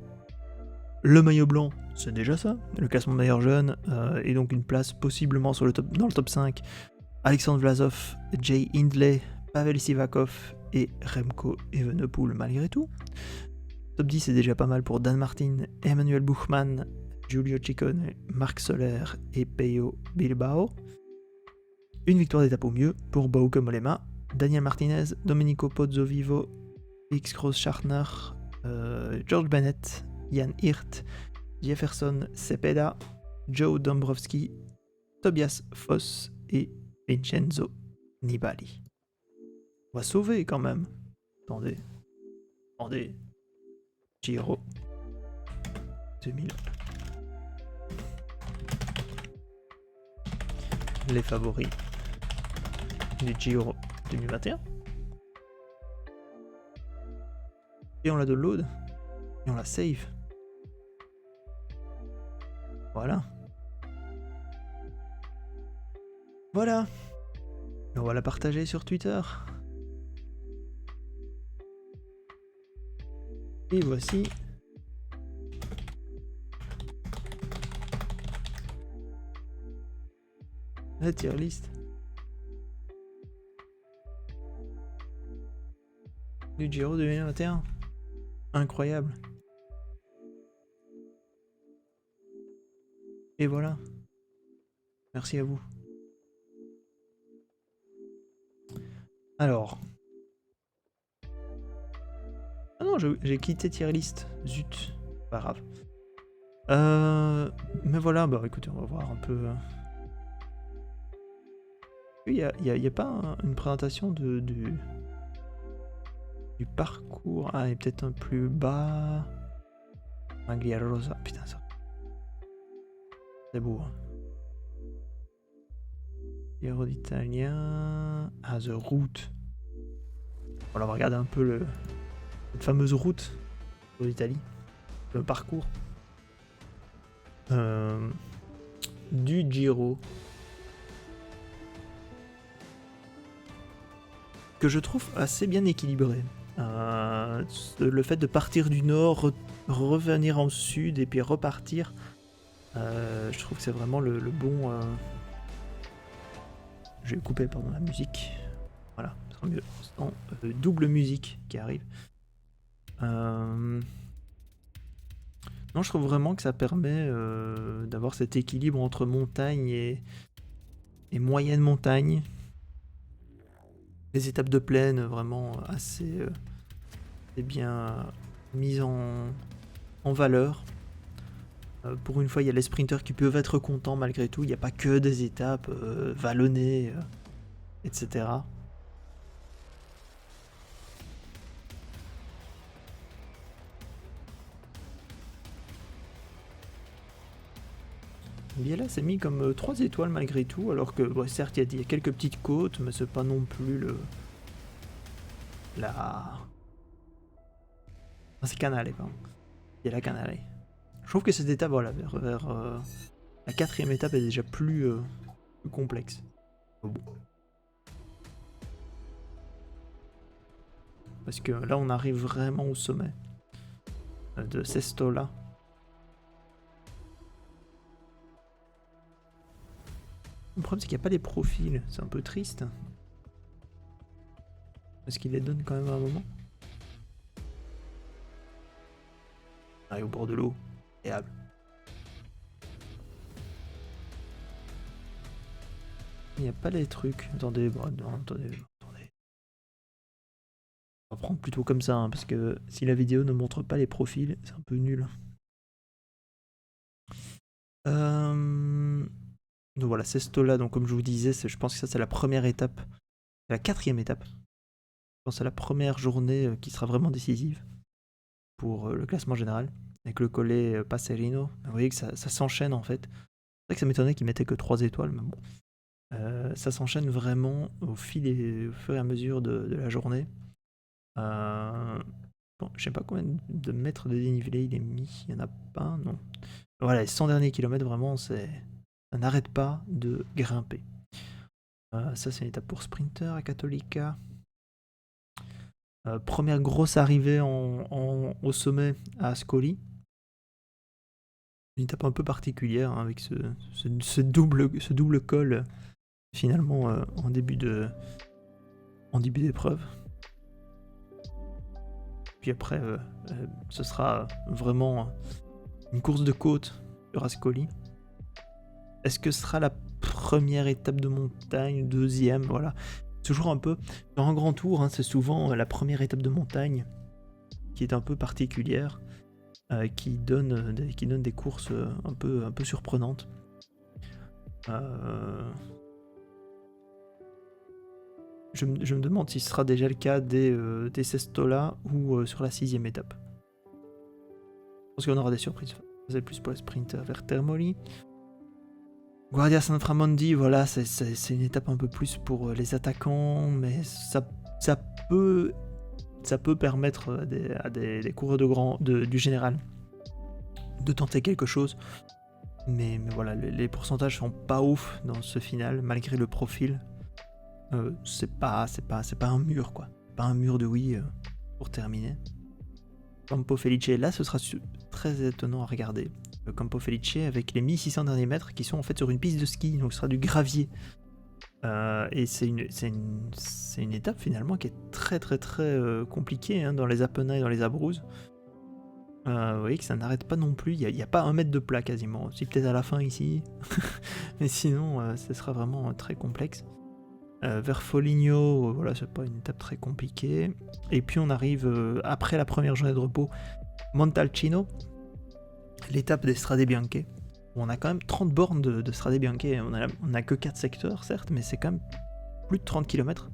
Le maillot blanc, c'est déjà ça. Le classement de meilleur jeune et donc une place possiblement dans le top 5. Alexandre Vlasov, Jay Hindley, Pavel Sivakov et Remco Evenepoel malgré tout. Top 10 c'est déjà pas mal pour Dan Martin, Emmanuel Buchmann, Giulio Ciccone, Marc Soler et Peyo Bilbao. Une victoire d'étape au mieux pour Bauke Mollema, Daniel Martinez, Domenico Pozzovivo, X Cross Schartner, George Bennett, Jan Hirt, Jefferson Cepeda, Joe Dombrowski, Tobias Foss et Vincenzo Nibali. On va sauver quand même. Attendez. Giro 2000. Les favoris du Giro 2021. Et on la download. Et on la save. Voilà. Voilà. Et on va la partager sur Twitter. Et voici la tier list du Giro 2021. Incroyable. Et voilà. Merci à vous. Alors. Ah non, j'ai quitté tier list. Zut. Pas grave. Mais voilà, bah écoutez, on va voir un peu. Il y a pas une présentation du parcours. Ah, il est peut-être un plus bas. Maglia Rosa. Putain, ça. C'est beau. Hein. Giro d'Italien. Ah, The Route. Voilà, on va regarder un peu cette fameuse route d'Italie. Le parcours du Giro. Que je trouve assez bien équilibré. Le fait de partir du nord, revenir en sud et puis repartir, je trouve que c'est vraiment le bon... Je vais couper pardon, la musique. Voilà, ce sera mieux. C'est en double musique qui arrive. Non, je trouve vraiment que ça permet d'avoir cet équilibre entre montagne et moyenne montagne. Les étapes de plaine vraiment assez bien mises en valeur. Pour une fois, il y a les sprinters qui peuvent être contents malgré tout. Il n'y a pas que des étapes vallonnées, etc. Biella c'est mis comme 3 étoiles malgré tout, alors que bon, certes il y a quelques petites côtes, mais c'est pas non plus c'est Canale, pardon. Il y a la Canale. Je trouve que cette étape, voilà, vers la 4ème étape est déjà plus complexe. Oh bon. Parce que là on arrive vraiment au sommet de Sestola. Le problème c'est qu'il n'y a pas les profils, c'est un peu triste. Parce qu'il les donne quand même à un moment. Ah, et au bord de l'eau, agréable. Il n'y a pas les trucs. Attendez, bon, non, attendez. On va prendre plutôt comme ça, hein, parce que si la vidéo ne montre pas les profils, c'est un peu nul. Donc voilà, Sestola, donc comme je vous disais, je pense que ça c'est la première étape. C'est la 4ème étape. Je pense que c'est la première journée qui sera vraiment décisive pour le classement général. Avec le collet Passerino. Vous voyez que ça s'enchaîne en fait. C'est vrai que ça m'étonnait qu'ils mettaient que 3 étoiles, mais bon. Ça s'enchaîne vraiment au fur et à mesure de la journée. Bon, je sais pas combien de mètres de dénivelé il est mis. Il n'y en a pas, non. Voilà, les 100 derniers kilomètres, vraiment, ça n'arrête pas de grimper. Ça, c'est une étape pour sprinter à Cattolica. Première grosse arrivée au sommet à Ascoli. Une étape un peu particulière, hein, avec ce double col finalement en début d'épreuve. Puis après, ce sera vraiment une course de côte sur Ascoli. Est-ce que ce sera la première étape de montagne, deuxième, voilà. Toujours un peu, dans un grand tour, hein, c'est souvent la première étape de montagne qui est un peu particulière, qui donne des courses un peu surprenantes. Je me demande si ce sera déjà le cas des Sestola ou sur la 6ème étape. Je pense qu'on aura des surprises. C'est plus pour les sprinters vers Termoli. Guardia San Framondi, voilà, c'est une étape un peu plus pour les attaquants, mais ça peut permettre à des coureurs du général de tenter quelque chose. Mais voilà, les pourcentages sont pas ouf dans ce final, malgré le profil. C'est pas un mur, quoi. Pas un mur de oui pour terminer. Campo Felice, là, ce sera très étonnant à regarder. Campo Felice avec les 1600 derniers mètres qui sont en fait sur une piste de ski, donc ce sera du gravier. Et c'est une étape finalement qui est très compliquée, hein, dans les Apennins et dans les Abruzzes. Vous voyez que ça n'arrête pas non plus, il n'y a pas un mètre de plat quasiment, si peut-être à la fin ici, mais sinon ce sera vraiment très complexe. Vers Foligno, voilà, c'est pas une étape très compliquée. Et puis on arrive après la première journée de repos, Montalcino, l'étape des Strade Bianche. On a quand même 30 bornes de Strade Bianche, on a que 4 secteurs certes, mais c'est quand même plus de 30 km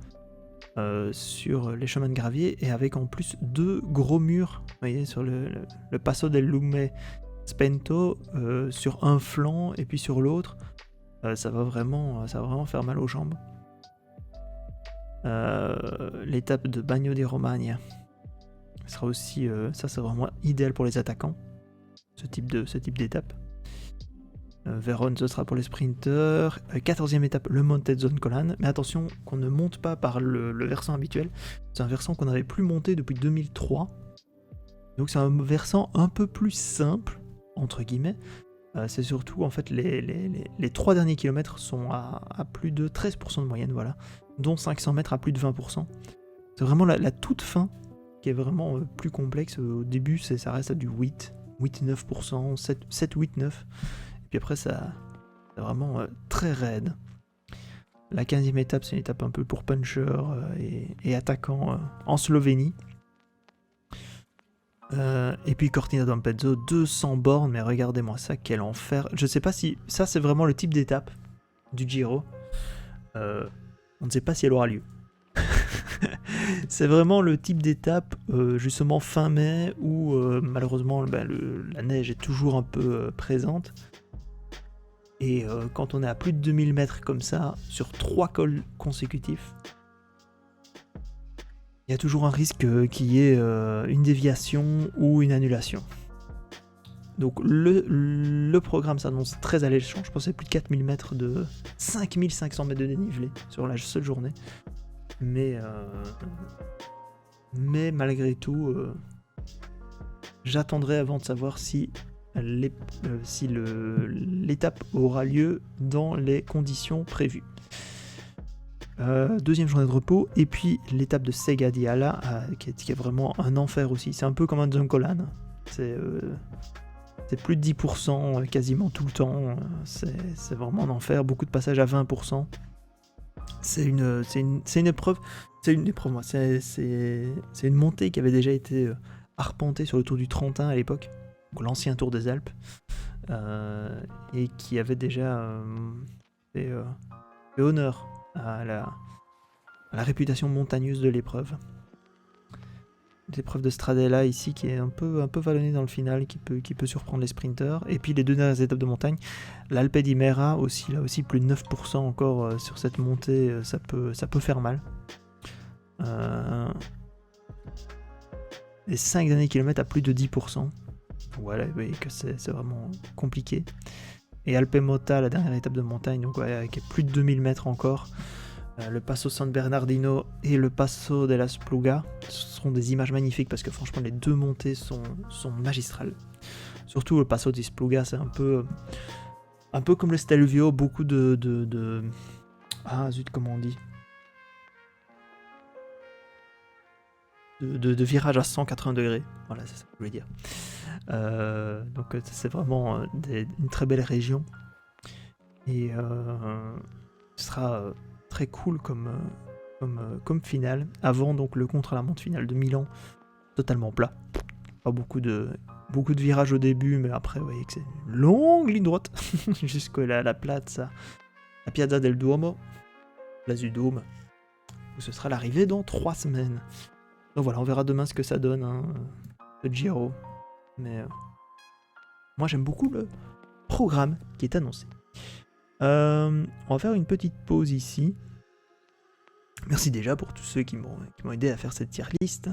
sur les chemins de gravier, et avec en plus 2 gros murs, vous voyez, sur le Passo del Lume Spento, sur un flanc et puis sur l'autre. Ça va vraiment faire mal aux jambes. L'étape de Bagno di Romagna sera aussi, ça c'est vraiment idéal pour les attaquants, ce type d'étape. Vérone, ce sera pour les sprinters. 14e étape, le Monte Zoncolan. Mais attention qu'on ne monte pas par le versant habituel. C'est un versant qu'on n'avait plus monté depuis 2003. Donc c'est un versant un peu plus simple, entre guillemets. C'est surtout, en fait, les 3 derniers kilomètres sont à plus de 13% de moyenne, voilà. Dont 500 mètres à plus de 20%. C'est vraiment la toute fin qui est vraiment plus complexe. Au début, ça reste à du 8-9%, 7-8-9%. Et puis après, c'est vraiment très raide. La 15e étape, c'est une étape un peu pour puncher et attaquant en Slovénie. Et puis Cortina d'Ampezzo, 200 bornes, mais regardez-moi ça, quel enfer. Je sais pas si ça c'est vraiment le type d'étape du Giro. On ne sait pas si elle aura lieu. C'est vraiment le type d'étape justement fin mai où malheureusement la neige est toujours un peu présente. Et quand on est à plus de 2000 mètres comme ça, sur 3 cols consécutifs, il y a toujours un risque qu'il y ait une déviation ou une annulation. Donc le programme s'annonce très alléchant. Je pensais plus de 4000 mètres de 5500 mètres de dénivelé sur la seule journée. Mais malgré tout, j'attendrai avant de savoir si l'étape aura lieu dans les conditions prévues. Deuxième journée de repos, et puis l'étape de Sega di Ala, qui est vraiment un enfer aussi. C'est un peu comme un Zoncolan. C'est plus de 10% quasiment tout le temps. C'est vraiment un enfer. Beaucoup de passages à 20%. C'est une épreuve. C'est une montée qui avait déjà été arpentée sur le Tour du Trentin à l'époque, l'ancien Tour des Alpes, et qui avait déjà fait honneur à la réputation montagneuse de l'épreuve. L'épreuve de Stradella ici qui est un peu vallonnée dans le final, qui peut surprendre les sprinters. Et puis les 2 dernières étapes de montagne, l'Alpe di Mera aussi, là aussi plus de 9% encore sur cette montée, ça peut faire mal. les 5 derniers kilomètres à plus de 10%. Voilà, vous voyez que c'est vraiment compliqué. Et Alpemota, la dernière étape de montagne, donc ouais, avec plus de 2000 mètres encore. Le Passo San Bernardino et le Passo della Spluga, ce seront des images magnifiques parce que franchement les deux montées sont magistrales. Surtout le Passo di Spluga, c'est un peu comme le Stelvio, beaucoup de... Ah zut, comment on dit, de virages à 180 degrés. Voilà, c'est ça que je voulais dire. Donc c'est vraiment une très belle région. Et ce sera très cool comme finale. Avant donc le contre-la-montre finale de Milan, totalement plat. Pas beaucoup de virages au début, mais après vous voyez que c'est une longue ligne droite jusqu'à la Piazza del Duomo, place du Dôme, où ce sera l'arrivée dans 3 semaines. Donc voilà, on verra demain ce que ça donne, hein, le Giro. Mais moi j'aime beaucoup le programme qui est annoncé. On va faire une petite pause ici. Merci déjà pour tous ceux qui m'ont aidé à faire cette tier list.